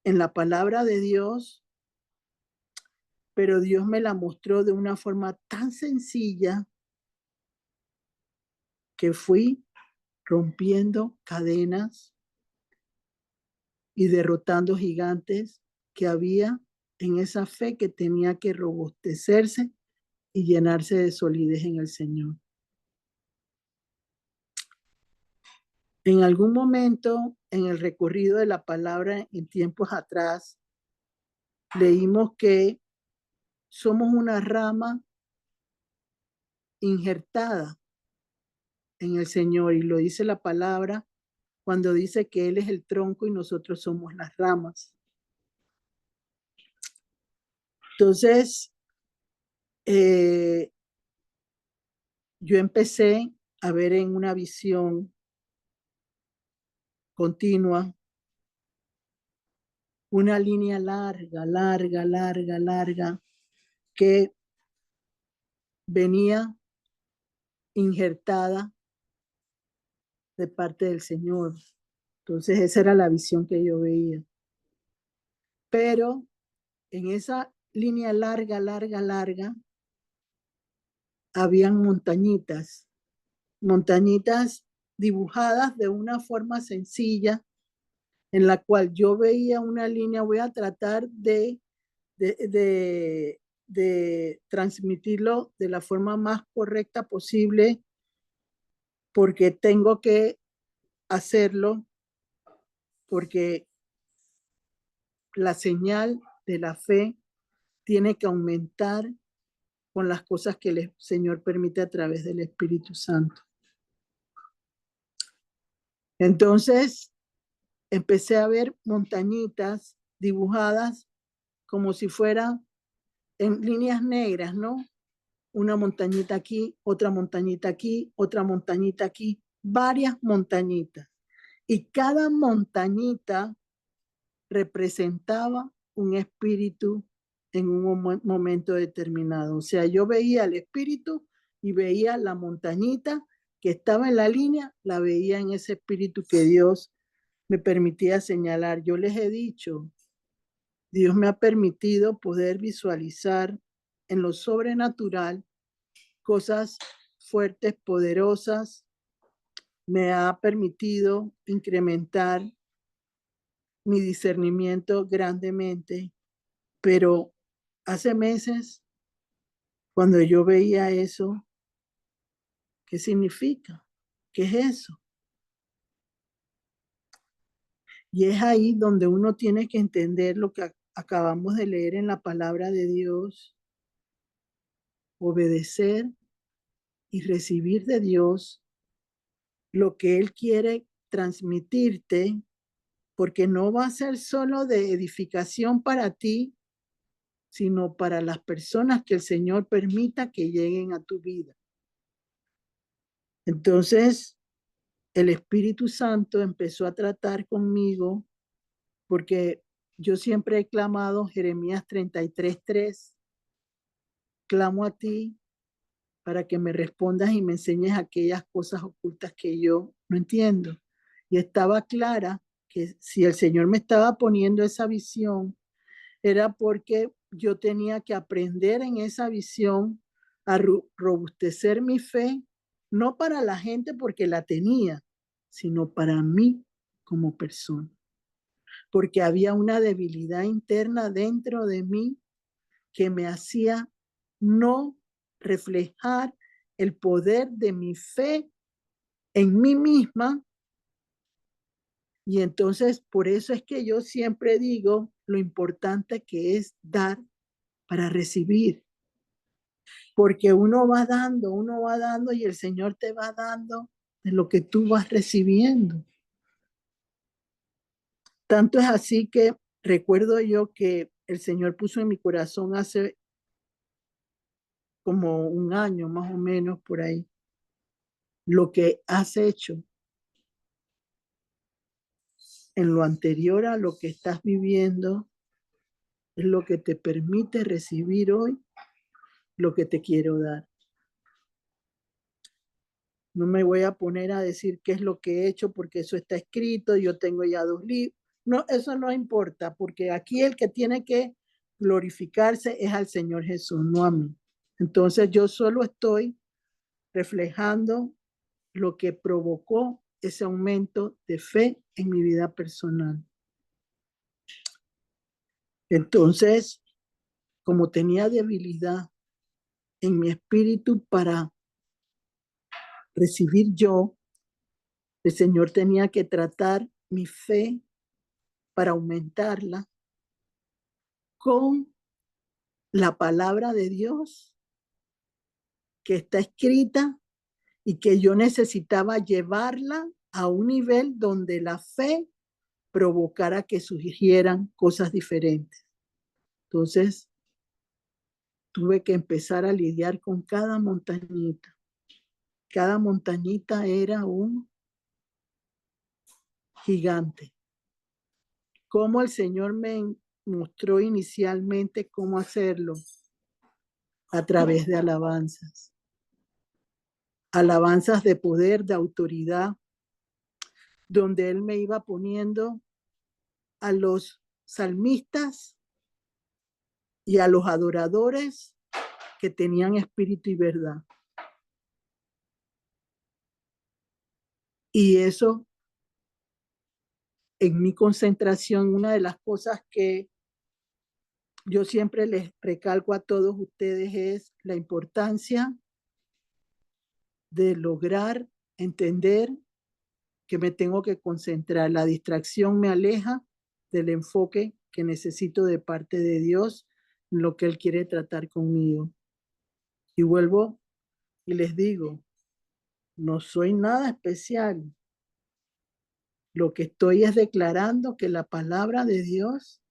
en la palabra de Dios, pero Dios me la mostró de una forma tan sencilla que fui rompiendo cadenas y derrotando gigantes que había en esa fe que tenía que robustecerse y llenarse de solidez en el Señor. En algún momento en el recorrido de la palabra en tiempos atrás, leímos que somos una rama injertada en el Señor, y lo dice la palabra cuando dice que Él es el tronco y nosotros somos las ramas. Entonces, yo empecé a ver en una visión continua una línea larga, que venía injertada de parte del Señor. Entonces esa era la visión que yo veía. Pero en esa línea larga, habían montañitas dibujadas de una forma sencilla, en la cual yo veía una línea. Voy a tratar de transmitirlo de la forma más correcta posible, porque tengo que hacerlo, porque la señal de la fe tiene que aumentar con las cosas que el Señor permite a través del Espíritu Santo. Entonces, empecé a ver montañitas dibujadas como si fueran en líneas negras, ¿no? Una montañita aquí, otra montañita aquí, otra montañita aquí, varias montañitas. y cada montañita representaba un espíritu en un momento determinado. O sea, yo veía el espíritu y veía la montañita que estaba en la línea, la veía en ese espíritu que Dios me permitía señalar. Yo les he dicho, Dios me ha permitido poder visualizar en lo sobrenatural cosas fuertes, poderosas. Me ha permitido incrementar mi discernimiento grandemente, pero hace meses, cuando yo veía eso, ¿qué significa? ¿Qué es eso? Y es ahí donde uno tiene que entender lo que acabamos de leer en la palabra de Dios, obedecer y recibir de Dios lo que Él quiere transmitirte, porque no va a ser solo de edificación para ti, sino para las personas que el Señor permita que lleguen a tu vida. Entonces, el Espíritu Santo empezó a tratar conmigo porque yo siempre he clamado Jeremías 33:3, clamo a ti para que me respondas y me enseñes aquellas cosas ocultas que yo no entiendo. Y estaba clara que si el Señor me estaba poniendo esa visión, era porque yo tenía que aprender en esa visión a robustecer mi fe, no para la gente porque la tenía, sino para mí como persona. Porque había una debilidad interna dentro de mí que me hacía no reflejar el poder de mi fe en mí misma. Y entonces, por eso es que yo siempre digo lo importante que es dar para recibir. Porque uno va dando y el Señor te va dando de lo que tú vas recibiendo. Tanto es así que recuerdo yo que el Señor puso en mi corazón hace como un año más o menos por ahí, lo que has hecho en lo anterior a lo que estás viviendo es lo que te permite recibir hoy lo que te quiero dar. No me voy a poner a decir qué es lo que he hecho porque eso está escrito, yo tengo ya 2 libros. No, eso no importa, porque aquí el que tiene que glorificarse es al Señor Jesús, no a mí. Entonces yo solo estoy reflejando lo que provocó ese aumento de fe en mi vida personal. Entonces, como tenía debilidad en mi espíritu para recibir yo, el Señor tenía que tratar mi fe para aumentarla con la palabra de Dios que está escrita y que yo necesitaba llevarla a un nivel donde la fe provocara que surgieran cosas diferentes. Entonces, tuve que empezar a lidiar con cada montañita. Cada montañita era un gigante. Como el Señor me mostró inicialmente cómo hacerlo a través de alabanzas. Alabanzas de poder, de autoridad, donde Él me iba poniendo a los salmistas y a los adoradores que tenían espíritu y verdad. Y eso, en mi concentración, una de las cosas que yo siempre les recalco a todos ustedes es la importancia de lograr entender que me tengo que concentrar. La distracción me aleja del enfoque que necesito de parte de Dios en lo que Él quiere tratar conmigo. Y vuelvo y les digo, no soy nada especial. Lo que estoy es declarando que la palabra de Dios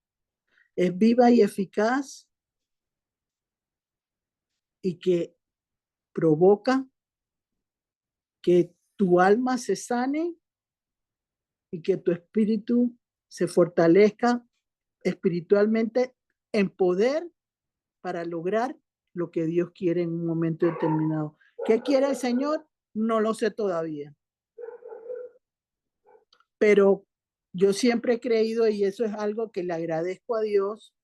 es viva y eficaz y que provoca que tu alma se sane y que tu espíritu se fortalezca espiritualmente en poder para lograr lo que Dios quiere en un momento determinado. ¿Qué quiere el Señor? No lo sé todavía. Pero yo siempre he creído, y eso es algo que le agradezco a Dios,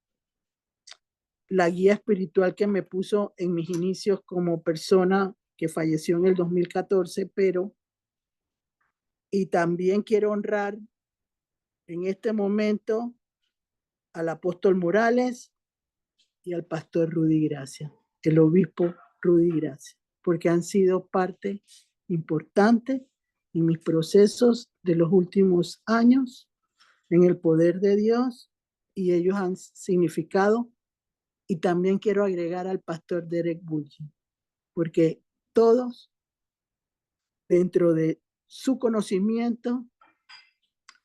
la guía espiritual que me puso en mis inicios como persona que falleció en el 2014, pero, y también quiero honrar en este momento al apóstol Morales y al pastor Rudy Gracia, el obispo Rudy Gracia, porque han sido parte importante en mis procesos de los últimos años en el poder de Dios, y ellos han significado. Y también quiero agregar al pastor Derek Bulge, porque todos, dentro de su conocimiento,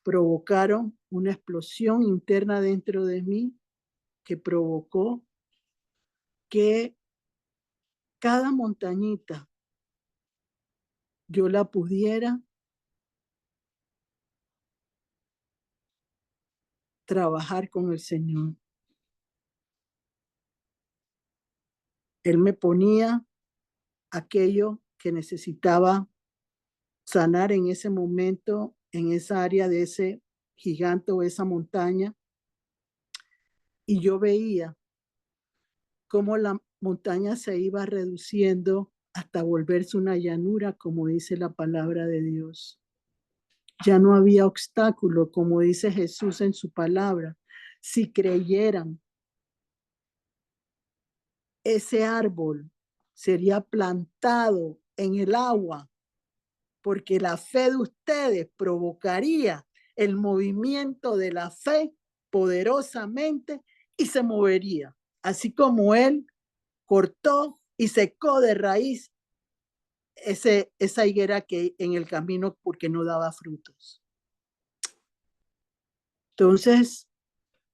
provocaron una explosión interna dentro de mí que provocó que cada montañita yo la pudiera trabajar con el Señor. Él me ponía aquello que necesitaba sanar en ese momento, en esa área de ese gigante o esa montaña, y yo veía cómo la montaña se iba reduciendo hasta volverse una llanura, como dice la palabra de Dios. Ya no había obstáculo, como dice Jesús en su palabra. Si creyeran, ese árbol sería plantado en el agua, porque la fe de ustedes provocaría el movimiento de la fe poderosamente y se movería, así como él cortó y secó de raíz esa higuera que en el camino porque no daba frutos. Entonces,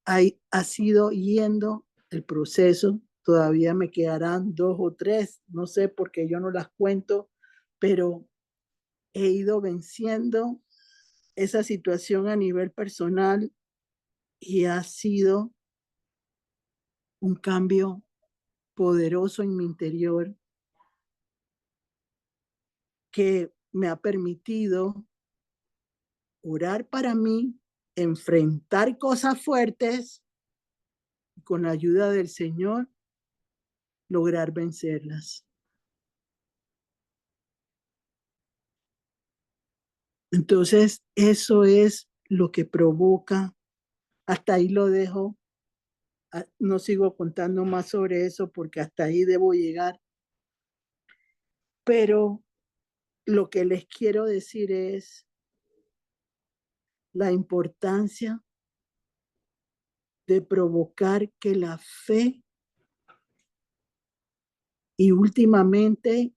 ahí ha sido yendo el proceso. Todavía me quedarán 2 o 3, no sé porque yo no las cuento, pero he ido venciendo esa situación a nivel personal y ha sido un cambio poderoso en mi interior que me ha permitido orar para mí, enfrentar cosas fuertes y con la ayuda del Señor lograr vencerlas. Entonces, eso es lo que provoca. Hasta ahí lo dejo. No sigo contando más sobre eso porque hasta ahí debo llegar. Pero lo que les quiero decir es la importancia de provocar que la fe y últimamente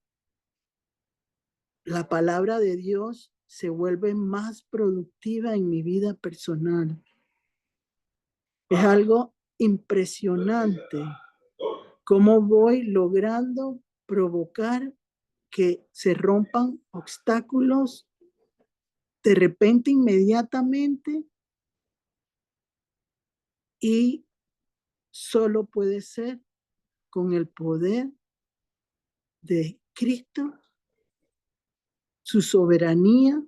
la palabra de Dios se vuelve más productiva en mi vida personal. Es algo impresionante cómo voy logrando provocar que se rompan obstáculos de repente, inmediatamente, y solo puede ser con el poder de Cristo, su soberanía,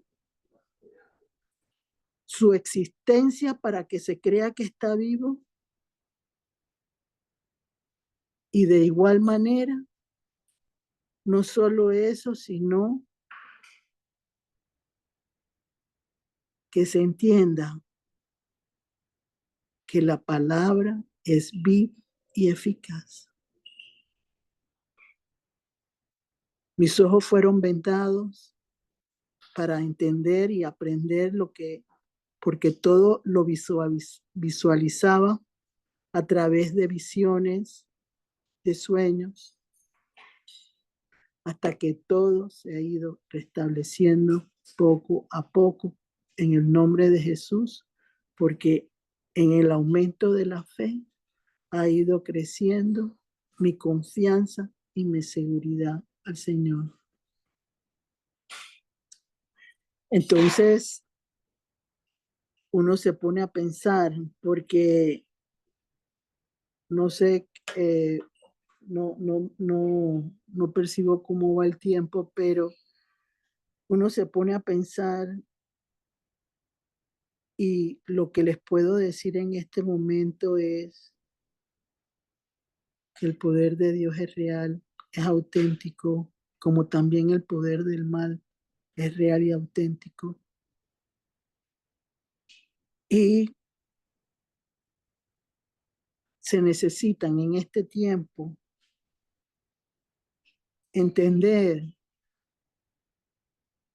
su existencia para que se crea que está vivo, y de igual manera, no solo eso, sino que se entienda que la palabra es viva y eficaz. Mis ojos fueron vendados para entender y aprender porque todo lo visualizaba a través de visiones, de sueños, hasta que todo se ha ido restableciendo poco a poco en el nombre de Jesús, porque en el aumento de la fe ha ido creciendo mi confianza y mi seguridad al Señor. Entonces, uno se pone a pensar, porque no sé, no percibo cómo va el tiempo, pero uno se pone a pensar y lo que les puedo decir en este momento es que el poder de Dios es real, es auténtico, como también el poder del mal es real y auténtico. Y se necesitan en este tiempo entender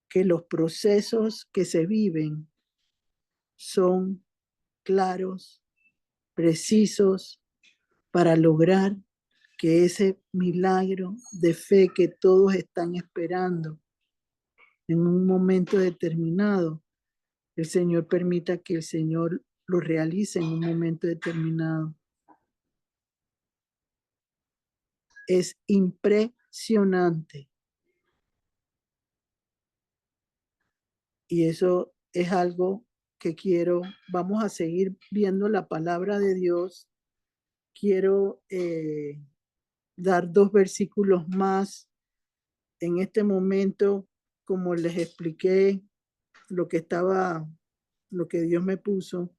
que los procesos que se viven son claros, precisos, para lograr que ese milagro de fe que todos están esperando en un momento determinado, el Señor permita que el Señor lo realice en un momento determinado. Es impresionante. Y eso es algo que quiero, vamos a seguir viendo la palabra de Dios. Quiero dar 2 versículos más en este momento, como les expliqué lo que estaba, lo que Dios me puso.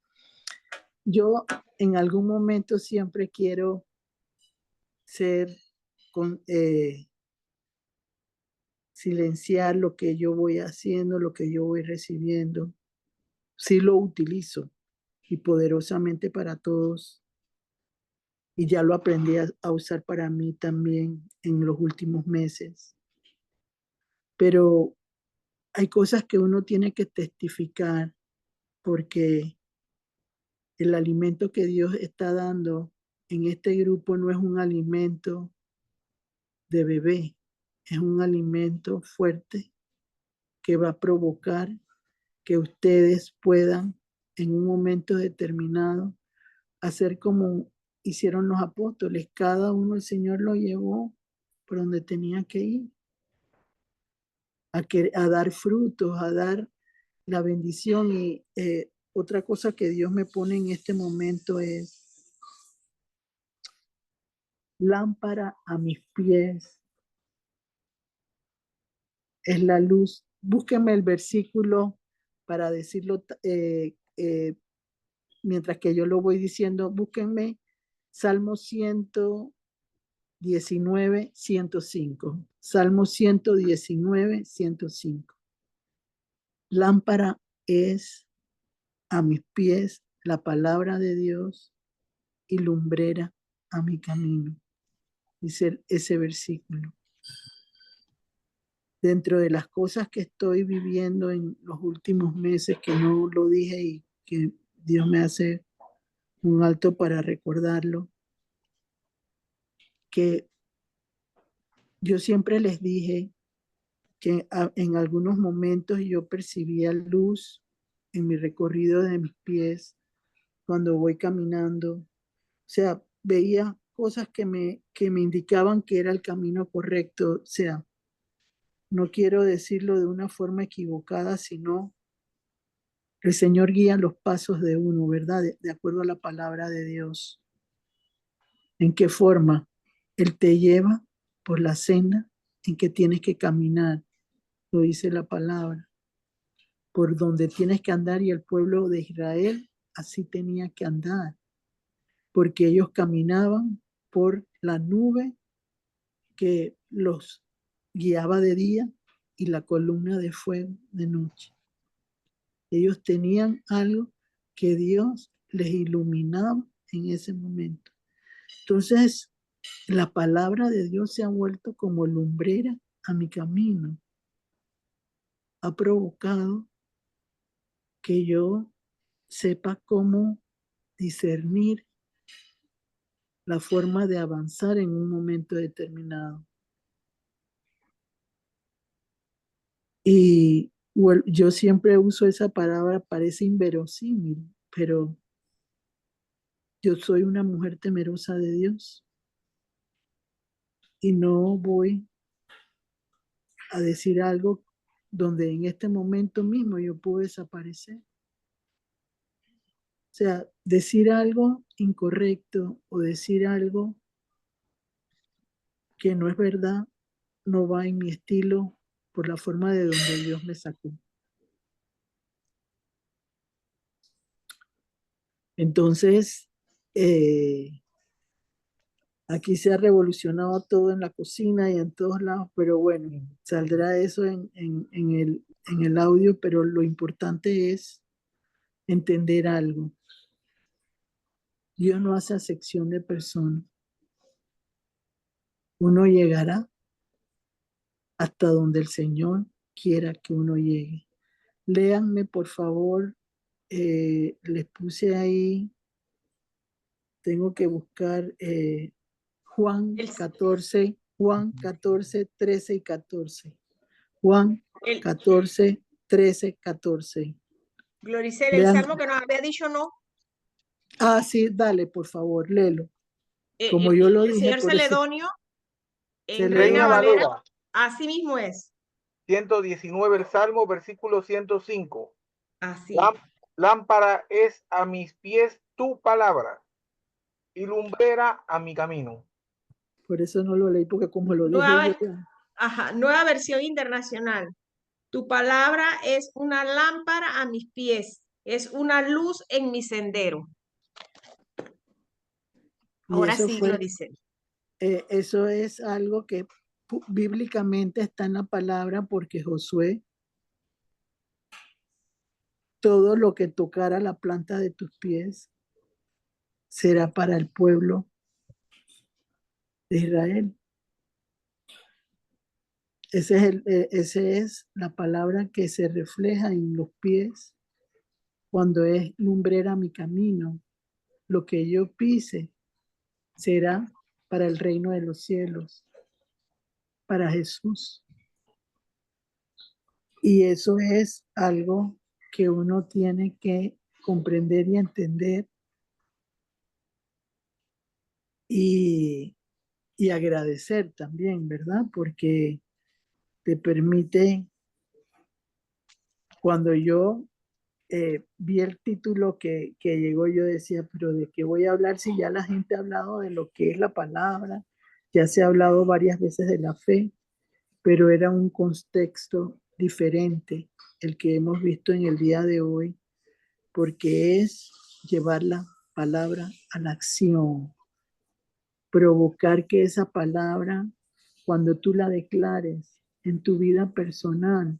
Yo en algún momento siempre quiero ser con, silenciar lo que yo voy haciendo, lo que yo voy recibiendo. Sí lo utilizo y poderosamente para todos. Y ya lo aprendí a usar para mí también en los últimos meses. Pero hay cosas que uno tiene que testificar porque el alimento que Dios está dando en este grupo no es un alimento de bebé, es un alimento fuerte que va a provocar que ustedes puedan en un momento determinado hacer como hicieron los apóstoles. Cada uno el Señor lo llevó por donde tenía que ir, a dar frutos, a dar la bendición. Y otra cosa que Dios me pone en este momento es lámpara a mis pies, es la luz. Búsquenme el versículo para decirlo mientras que yo lo voy diciendo. Búsquenme Salmo 119, 105. Salmo 119, 105. Lámpara es a mis pies la palabra de Dios y lumbrera a mi camino. Dice ese versículo. Dentro de las cosas que estoy viviendo en los últimos meses, que no lo dije y que Dios me hace un alto para recordarlo, que yo siempre les dije que en algunos momentos yo percibía luz en mi recorrido de mis pies cuando voy caminando. O sea, veía cosas que me indicaban que era el camino correcto. O sea, no quiero decirlo de una forma equivocada, sino el Señor guía los pasos de uno, ¿verdad? De acuerdo a la palabra de Dios. ¿En qué forma? Él te lleva por la senda en que tienes que caminar, lo dice la palabra, por donde tienes que andar, y el pueblo de Israel así tenía que andar, porque ellos caminaban por la nube que los guiaba de día y la columna de fuego de noche. Ellos tenían algo que Dios les iluminaba en ese momento. Entonces, la palabra de Dios se ha vuelto como lumbrera a mi camino. Ha provocado que yo sepa cómo discernir la forma de avanzar en un momento determinado. Y bueno, yo siempre uso esa palabra, parece inverosímil, pero yo soy una mujer temerosa de Dios y no voy a decir algo donde en este momento mismo yo puedo desaparecer. sea, decir algo incorrecto o decir algo que no es verdad no va en mi estilo por la forma de donde Dios me sacó. Entonces, aquí se ha revolucionado todo en la cocina y en todos lados, pero bueno, saldrá eso en el audio, pero lo importante es entender algo. Dios no hace acepción de personas. Uno llegará hasta donde el Señor quiera que uno llegue. Léanme, por favor, les puse ahí, tengo que buscar Juan El, 14, 13 y 14. Juan el, 14, 13, 14. Gloricel, el Lean. salmo que nos había dicho no. Ah, sí, dale, por favor, léelo. Eh, Como el, yo lo el dije, señor por eso Celedonio, se en le Reina Reina da. Valera, Valera, así mismo es. 119, el Salmo, versículo 105. Así. Lámpara es a mis pies tu palabra y lumbrera a mi camino. Por eso no lo leí, porque como lo dije yo Nueva, ajá, nueva versión internacional. Tu palabra es una lámpara a mis pies, es una luz en mi sendero. y Ahora eso sí, fue, Gloricel. eso es algo que bíblicamente está en la palabra, porque Josué, todo lo que tocara la planta de tus pies será para el pueblo de Israel. Ese es la palabra que se refleja en los pies cuando es lumbrera mi camino. Lo que yo pise será para el reino de los cielos, para Jesús. Y eso es algo que uno tiene que comprender y entender y, y agradecer también, ¿verdad? Porque te permite, cuando yo vi el título que llegó, yo decía, pero ¿de qué voy a hablar si ya la gente ha hablado de lo que es la palabra? Ya se ha hablado varias veces de la fe, pero era un contexto diferente el que hemos visto en el día de hoy, porque es llevar la palabra a la acción, provocar que esa palabra, cuando tú la declares en tu vida personal,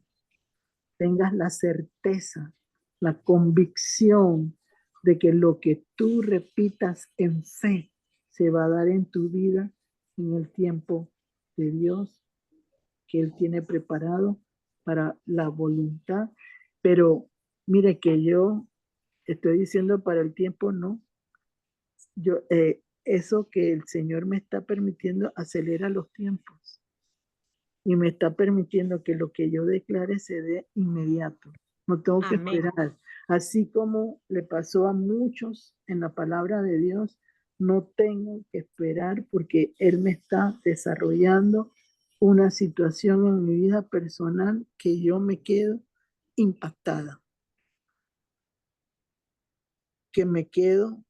tengas la certeza, la convicción de que lo que tú repitas en fe se va a dar en tu vida en el tiempo de Dios que Él tiene preparado para la voluntad. Pero mire que yo estoy diciendo para el tiempo, no. Eso que el Señor me está permitiendo acelera los tiempos y me está permitiendo que lo que yo declare se dé inmediato. No tengo que Amén. esperar. Así como le pasó a muchos en la palabra de Dios, no tengo que esperar porque Él me está desarrollando una situación en mi vida personal que yo me quedo impactada, que me quedo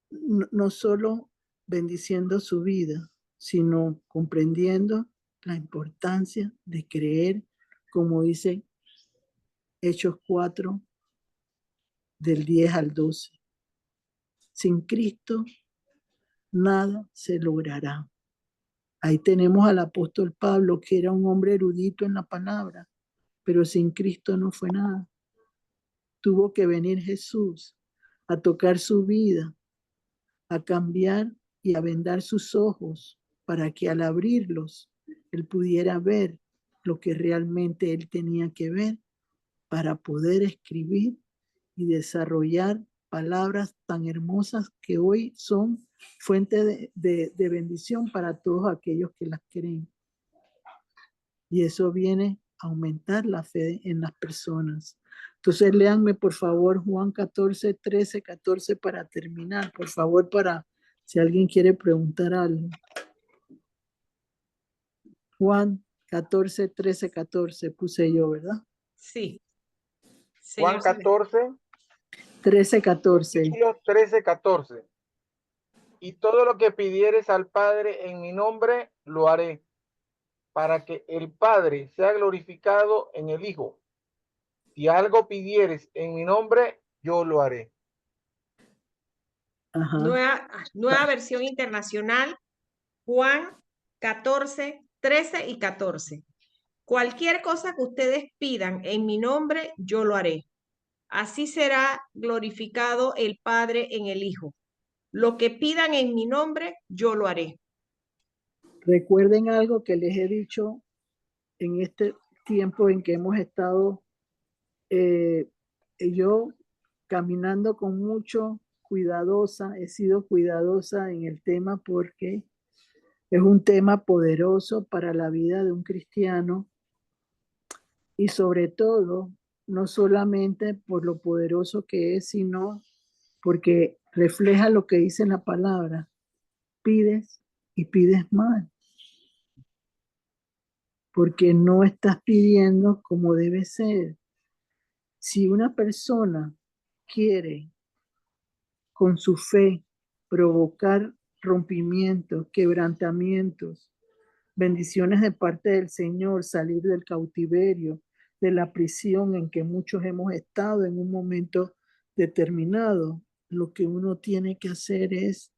no solo bendiciendo su vida, sino comprendiendo la importancia de creer, como dice Hechos 4, del 10 al 12. Sin Cristo, nada se logrará. Ahí tenemos al apóstol Pablo, que era un hombre erudito en la palabra, pero sin Cristo no fue nada. Tuvo que venir Jesús a tocar su vida, a cambiar y a vendar sus ojos para que al abrirlos él pudiera ver lo que realmente él tenía que ver para poder escribir y desarrollar palabras tan hermosas que hoy son fuente de bendición para todos aquellos que las creen. Y eso viene a aumentar la fe en las personas. Entonces, léanme por favor Juan 14, 13, 14 para terminar, por favor, para si alguien quiere preguntar algo. Juan 14, 13, 14 puse yo, ¿verdad? Sí, Juan señor Celedonio. 14, 13:14. Versículos 13, 14. Y todo lo que pidieres al Padre en mi nombre, lo haré, para que el Padre sea glorificado en el Hijo. Si algo pidieres en mi nombre, yo lo haré. Ajá. Nueva versión internacional, Juan 14, 13 y 14. Cualquier cosa que ustedes pidan en mi nombre, yo lo haré. Así será glorificado el Padre en el Hijo. Lo que pidan en mi nombre, yo lo haré. Recuerden algo que les he dicho en este tiempo en que hemos estado yo caminando con mucho cuidadosa, he sido cuidadosa en el tema porque es un tema poderoso para la vida de un cristiano y sobre todo, no solamente por lo poderoso que es, sino porque refleja lo que dice en la palabra. Pides y pides mal, porque no estás pidiendo como debe ser. Si una persona quiere con su fe provocar rompimientos, quebrantamientos, bendiciones de parte del Señor, salir del cautiverio, de la prisión en que muchos hemos estado en un momento determinado, lo que uno tiene que hacer es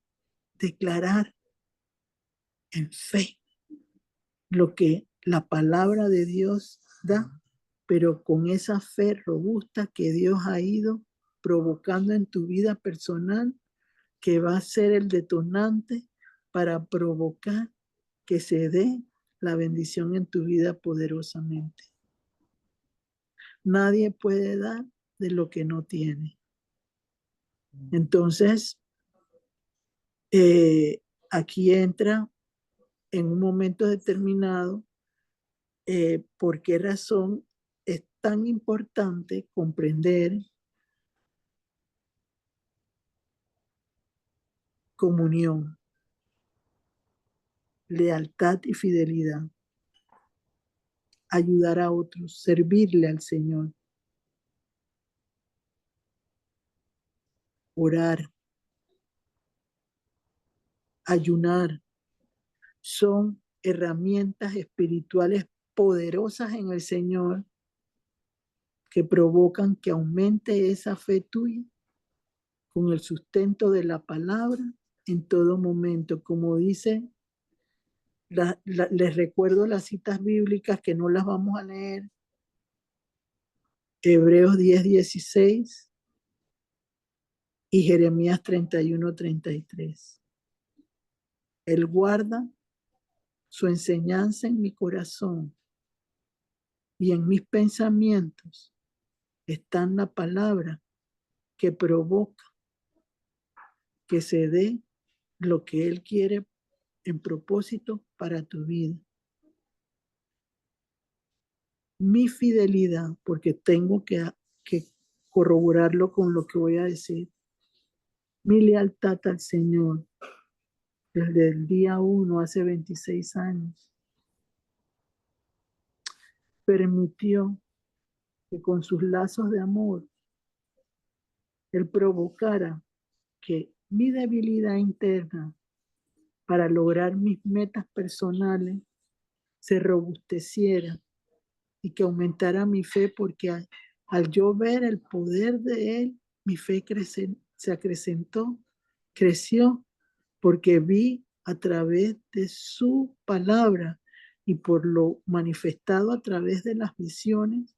declarar en fe lo que la palabra de Dios da, pero con esa fe robusta que Dios ha ido provocando en tu vida personal, que va a ser el detonante para provocar que se dé la bendición en tu vida poderosamente. Nadie puede dar de lo que no tiene. Entonces, aquí entra en un momento determinado por qué razón es tan importante comprender comunión, lealtad y fidelidad, ayudar a otros, servirle al Señor, orar, ayunar, son herramientas espirituales poderosas en el Señor que provocan que aumente esa fe tuya con el sustento de la palabra en todo momento. Como dice, les recuerdo las citas bíblicas que no las vamos a leer. Hebreos 10:16 y Jeremías 31:33. Él guarda su enseñanza en mi corazón y en mis pensamientos está en la palabra que provoca que se dé lo que Él quiere en propósito para tu vida. Mi fidelidad, porque tengo que corroborarlo con lo que voy a decir, mi lealtad al Señor desde el día 1, hace 26 años, permitió que con sus lazos de amor Él provocara que mi debilidad interna para lograr mis metas personales se robusteciera y que aumentara mi fe, porque al yo ver el poder de Él, mi fe se acrecentó, creció, porque vi a través de su palabra y por lo manifestado a través de las visiones,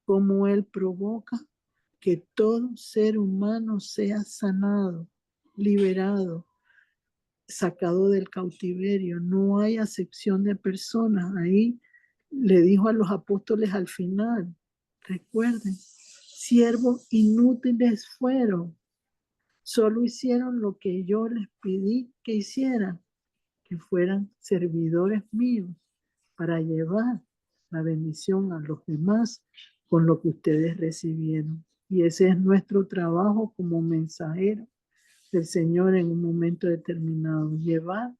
cómo Él provoca que todo ser humano sea sanado, liberado, sacado del cautiverio. No hay acepción de personas. Ahí le dijo a los apóstoles al final, recuerden, siervos inútiles fueron, solo hicieron lo que yo les pedí que hicieran, que fueran servidores míos para llevar la bendición a los demás con lo que ustedes recibieron. Y ese es nuestro trabajo como mensajeros del Señor en un momento determinado, llevar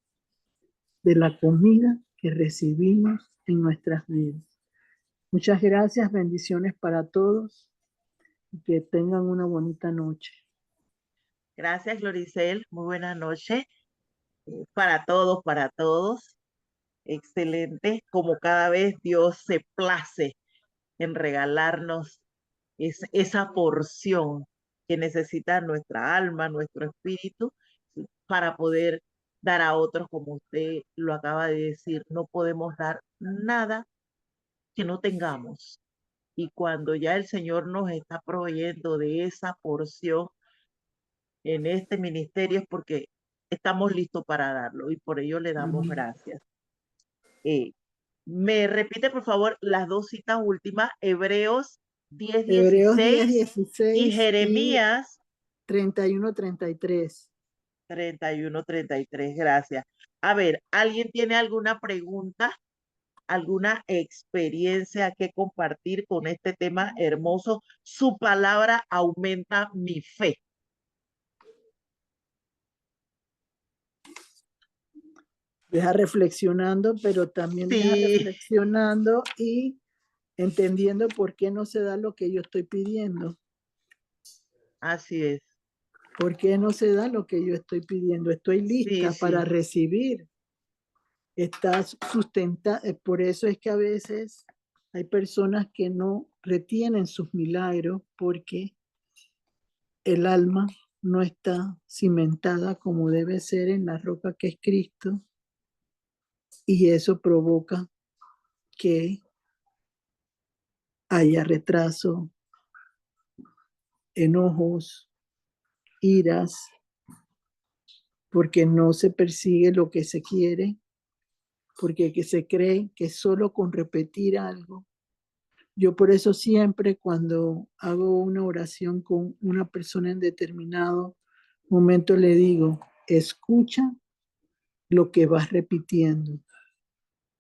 de la comida que recibimos en nuestras vidas. Muchas gracias, bendiciones para todos. Que tengan una bonita noche. Gracias, Gloricel. Muy buena noche para todos, para todos. Excelente. Como cada vez Dios se place en regalarnos esa porción que necesita nuestra alma, nuestro espíritu, para poder dar a otros, como usted lo acaba de decir. No podemos dar nada que no tengamos. Y cuando ya el Señor nos está proveyendo de esa porción en este ministerio es porque estamos listos para darlo y por ello le damos gracias. Me repite, por favor, las dos citas últimas, Hebreos 10, Hebreos 10, 16 y 16 y Jeremías 31, 33. 31, 33. Gracias. A ver, ¿alguien tiene alguna pregunta, alguna experiencia que compartir con este tema hermoso? Su palabra aumenta mi fe. Deja reflexionando, pero también deja Sí, reflexionando y entendiendo por qué no se da lo que yo estoy pidiendo. así es. ¿Por qué no se da lo que yo estoy pidiendo? Estoy lista Sí, para sí. recibir. Estás sustentada. Por eso es que a veces hay personas que no retienen sus milagros porque el alma no está cimentada como debe ser en la roca que es Cristo, y eso provoca que haya retraso, enojos, iras, porque no se persigue lo que se quiere, porque que se cree que solo con repetir algo. Yo por eso siempre cuando hago una oración con una persona en determinado momento le digo, escucha lo que vas repitiendo,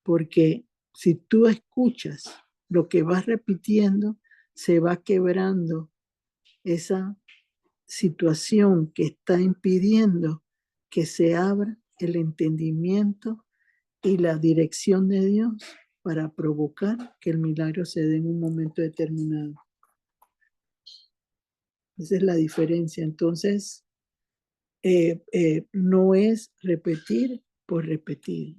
porque si tú escuchas lo que vas repitiendo, se va quebrando esa situación que está impidiendo que se abra el entendimiento y la dirección de Dios para provocar que el milagro se dé en un momento determinado. Esa es la diferencia. Entonces, no es repetir por repetir,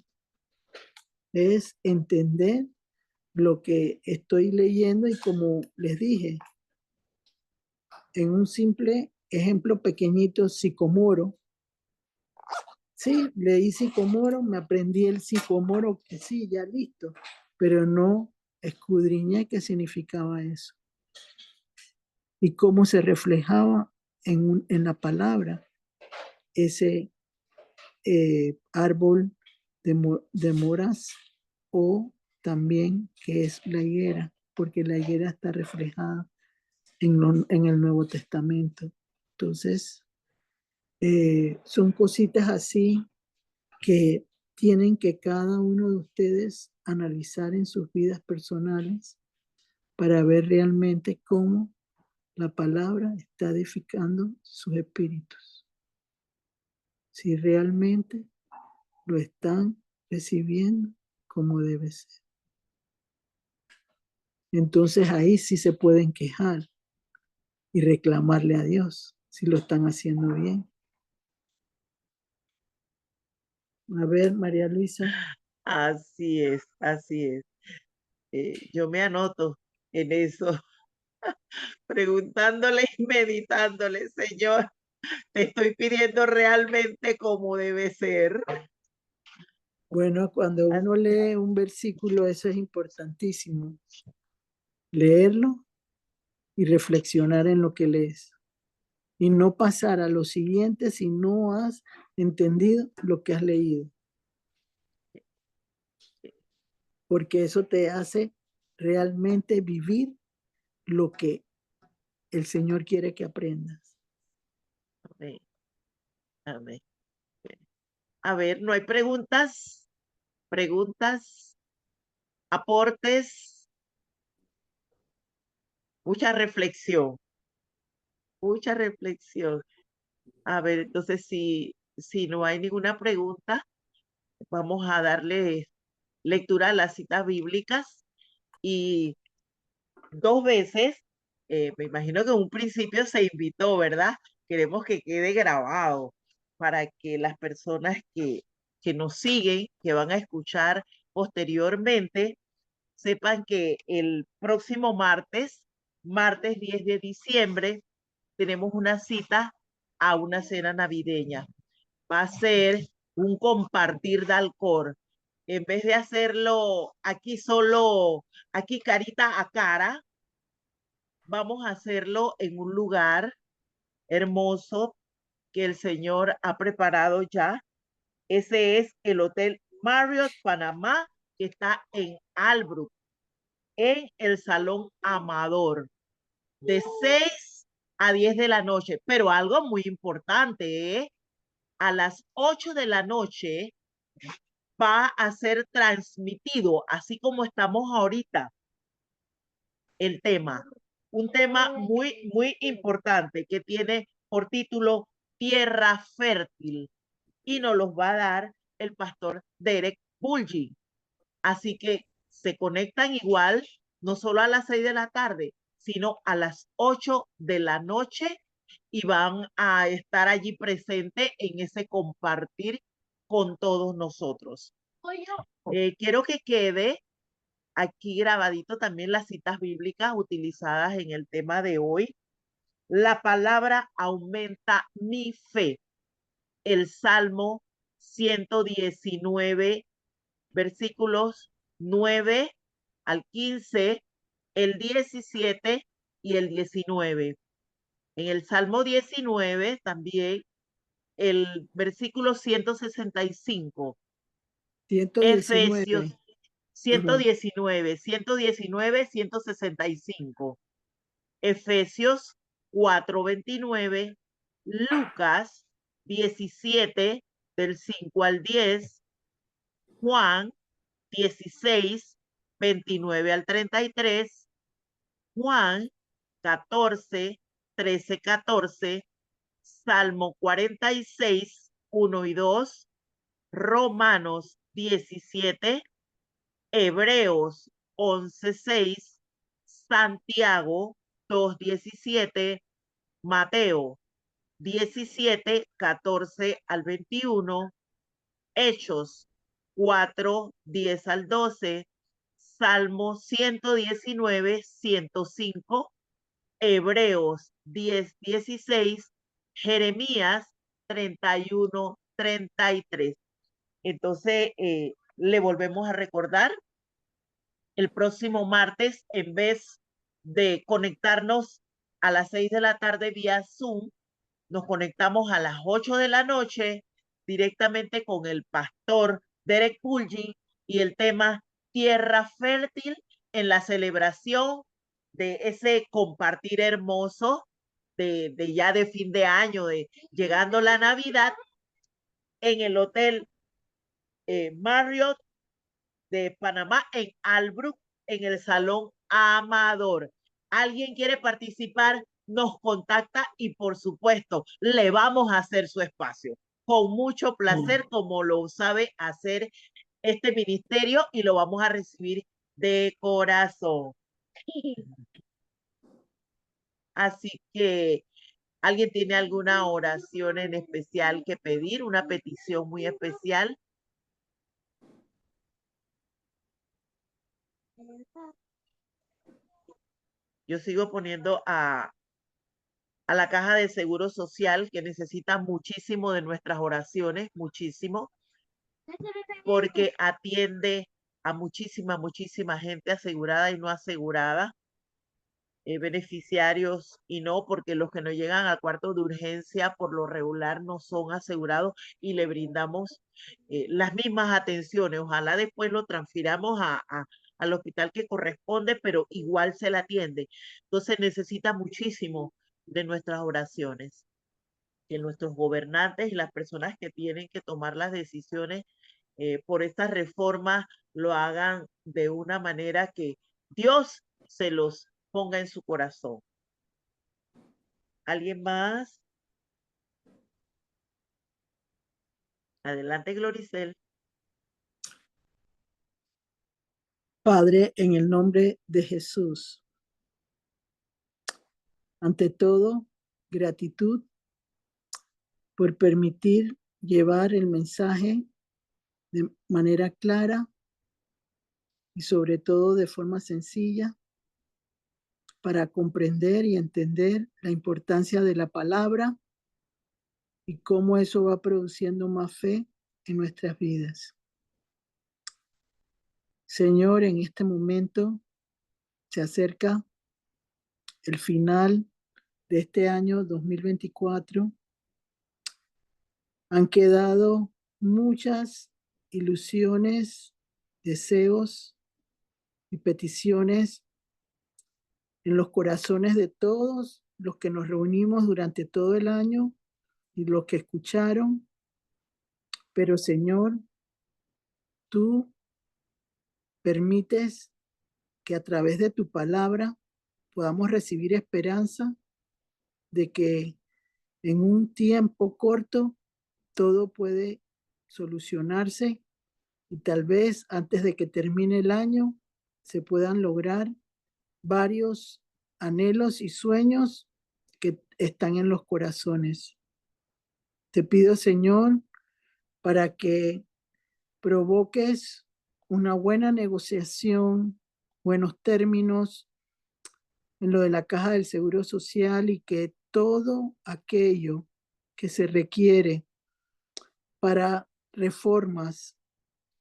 es entender lo que estoy leyendo y, como les dije, en un simple ejemplo pequeñito, sicomoro. Sí, leí sicomoro, me aprendí el sicomoro, que sí, ya listo, pero no escudriñé qué significaba eso y cómo se reflejaba en la palabra ese árbol de moras, o también que es la higuera, porque la higuera está reflejada en el Nuevo Testamento. Entonces, son cositas así que tienen que cada uno de ustedes analizar en sus vidas personales para ver realmente cómo la palabra está edificando sus espíritus. Si realmente lo están recibiendo como debe ser. Entonces ahí sí se pueden quejar y reclamarle a Dios si lo están haciendo bien. A ver, María Luisa. Así es, así es. Yo me anoto en eso, preguntándole y meditándole, Señor, te estoy pidiendo realmente como debe ser. Bueno, cuando uno lee un versículo, eso es importantísimo. Leerlo y reflexionar en lo que lees. Y no pasar a lo siguiente si no has entendido lo que has leído. Porque eso te hace realmente vivir lo que el Señor quiere que aprendas. Amén. Amén. A ver, no hay preguntas, aportes, mucha reflexión, mucha reflexión. A ver, entonces si no hay ninguna pregunta, vamos a darle lectura a las citas bíblicas y 2 veces Me imagino que en un principio se invitó, ¿verdad? Queremos que quede grabado para que las personas que nos siguen, que van a escuchar posteriormente, sepan que el próximo martes, martes 10 de diciembre, tenemos una cita a una cena navideña. Va a ser un compartir de alcohol. En vez de hacerlo aquí solo, aquí carita a cara, vamos a hacerlo en un lugar hermoso que el Señor ha preparado ya. Ese es el Hotel Marriott Panamá, que está en Albrook, en el Salón Amador, de 6 a 10 de la noche. Pero algo muy importante, ¿eh? A las 8 de la noche va a ser transmitido, así como estamos ahorita, el tema. Un tema muy, muy importante que tiene por título Tierra Fértil y nos los va a dar el pastor Derek Bulgi. Así que se conectan igual, no solo a las 6 de la tarde, sino a las 8 de la noche y van a estar allí presentes en ese compartir con todos nosotros. Quiero que quede aquí grabadito también las citas bíblicas utilizadas en el tema de hoy. La palabra aumenta mi fe. El Salmo 119, versículos 9 al 15, el 17 y el 19. En el Salmo 19 también el versículo 165. 119. Efesios Ajá. 119, 119, 165. Efesios 4:29, Lucas 17, del 5 al 10, Juan 16, 29 al 33, Juan 14, 13, 14, Salmo 46, 1 y 2, Romanos 17, Hebreos 11:6, Santiago 2:17, Mateo 17:14 al 21, Hechos 4:10 al 12, Salmo 119, 105, Hebreos 10:16, Jeremías 31, 33. Entonces, le volvemos a recordar el próximo martes, en vez de conectarnos a las 6 de la tarde vía Zoom, nos conectamos a las 8 de la noche directamente con el pastor Derek Pulgi y el tema Tierra Fértil en la celebración de ese compartir hermoso de ya de fin de año, de llegando la Navidad en el Hotel Marriott de Panamá en Albrook, en el Salón Amador. ¿Alguien quiere participar? Nos contacta y por supuesto le vamos a hacer su espacio con mucho placer, como lo sabe hacer este ministerio, y lo vamos a recibir de corazón. Así que, ¿alguien tiene alguna oración en especial que pedir? ¿Una petición muy especial? Yo sigo poniendo a la Caja de Seguro Social, que necesita muchísimo de nuestras oraciones, muchísimo, porque atiende a muchísima, muchísima gente asegurada y no asegurada, beneficiarios y no, porque los que no llegan al cuarto de urgencia por lo regular no son asegurados y le brindamos las mismas atenciones. Ojalá después lo transfiramos al hospital que corresponde, pero igual se le atiende. Entonces necesita muchísimo de nuestras oraciones, que nuestros gobernantes y las personas que tienen que tomar las decisiones por estas reformas lo hagan de una manera que Dios se los ponga en su corazón. ¿Alguien más? Adelante, Gloricel. Padre, en el nombre de Jesús, Ante todo, gratitud por permitir llevar el mensaje de manera clara y sobre todo de forma sencilla para comprender y entender la importancia de la palabra y cómo eso va produciendo más fe en nuestras vidas. Señor, en este momento se acerca el final de este año 2024. Han quedado muchas ilusiones, deseos y peticiones en los corazones de todos los que nos reunimos durante todo el año y los que escucharon. Pero Señor, tú permites que a través de tu palabra podamos recibir esperanza de que en un tiempo corto todo puede solucionarse y tal vez antes de que termine el año se puedan lograr varios anhelos y sueños que están en los corazones. Te pido, Señor, para que provoques una buena negociación, buenos términos en lo de la Caja del Seguro Social y que todo aquello que se requiere para reformas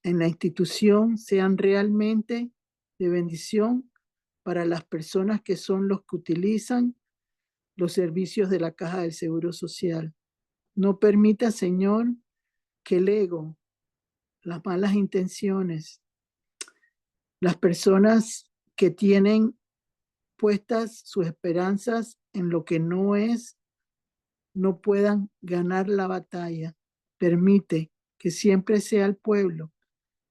en la institución sean realmente de bendición para las personas que son los que utilizan los servicios de la Caja del Seguro Social. No permita, Señor, que el ego, las malas intenciones, las personas que tienen puestas sus esperanzas en lo que no es, no puedan ganar la batalla. Permite que siempre sea el pueblo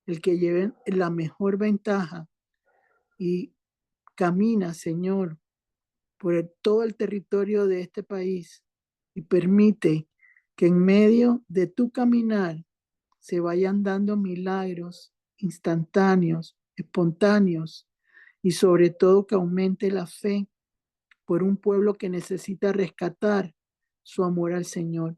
el que lleve la mejor ventaja y camina, Señor, por todo el territorio de este país y permite que en medio de tu caminar se vayan dando milagros instantáneos, espontáneos y sobre todo que aumente la fe por un pueblo que necesita rescatar su amor al Señor.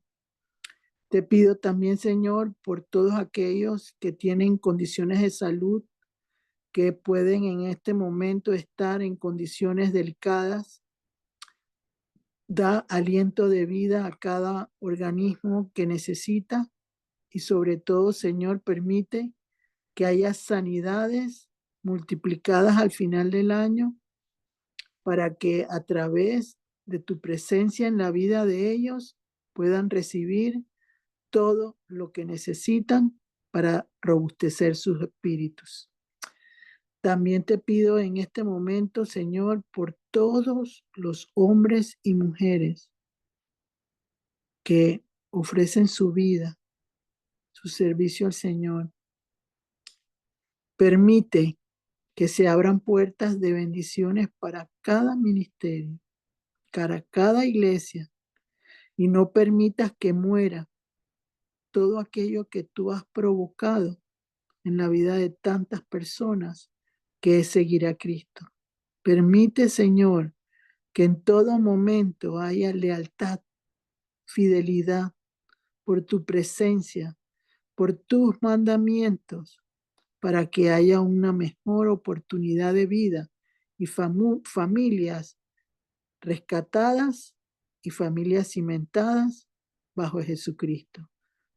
Te pido también, Señor, por todos aquellos que tienen condiciones de salud, que pueden en este momento estar en condiciones delicadas. Da aliento de vida a cada organismo que necesita y sobre todo, Señor, permite que haya sanidades multiplicadas al final del año para que a través de tu presencia en la vida de ellos puedan recibir todo lo que necesitan para robustecer sus espíritus. También te pido en este momento, Señor, por todos los hombres y mujeres que ofrecen su vida, su servicio al Señor. Permite que se abran puertas de bendiciones para cada ministerio, para cada iglesia, y no permitas que muera todo aquello que tú has provocado en la vida de tantas personas, que es seguir a Cristo. Permite, Señor, que en todo momento haya lealtad, fidelidad por tu presencia, por tus mandamientos, para que haya una mejor oportunidad de vida y familias rescatadas y familias cimentadas bajo Jesucristo.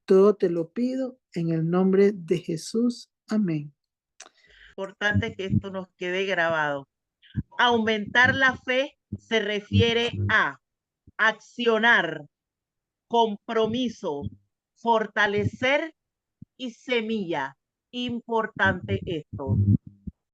Todo te lo pido en el nombre de Jesús. Amén. Importante que esto nos quede grabado. Aumentar la fe se refiere a accionar, compromiso, fortalecer y semilla. Importante esto.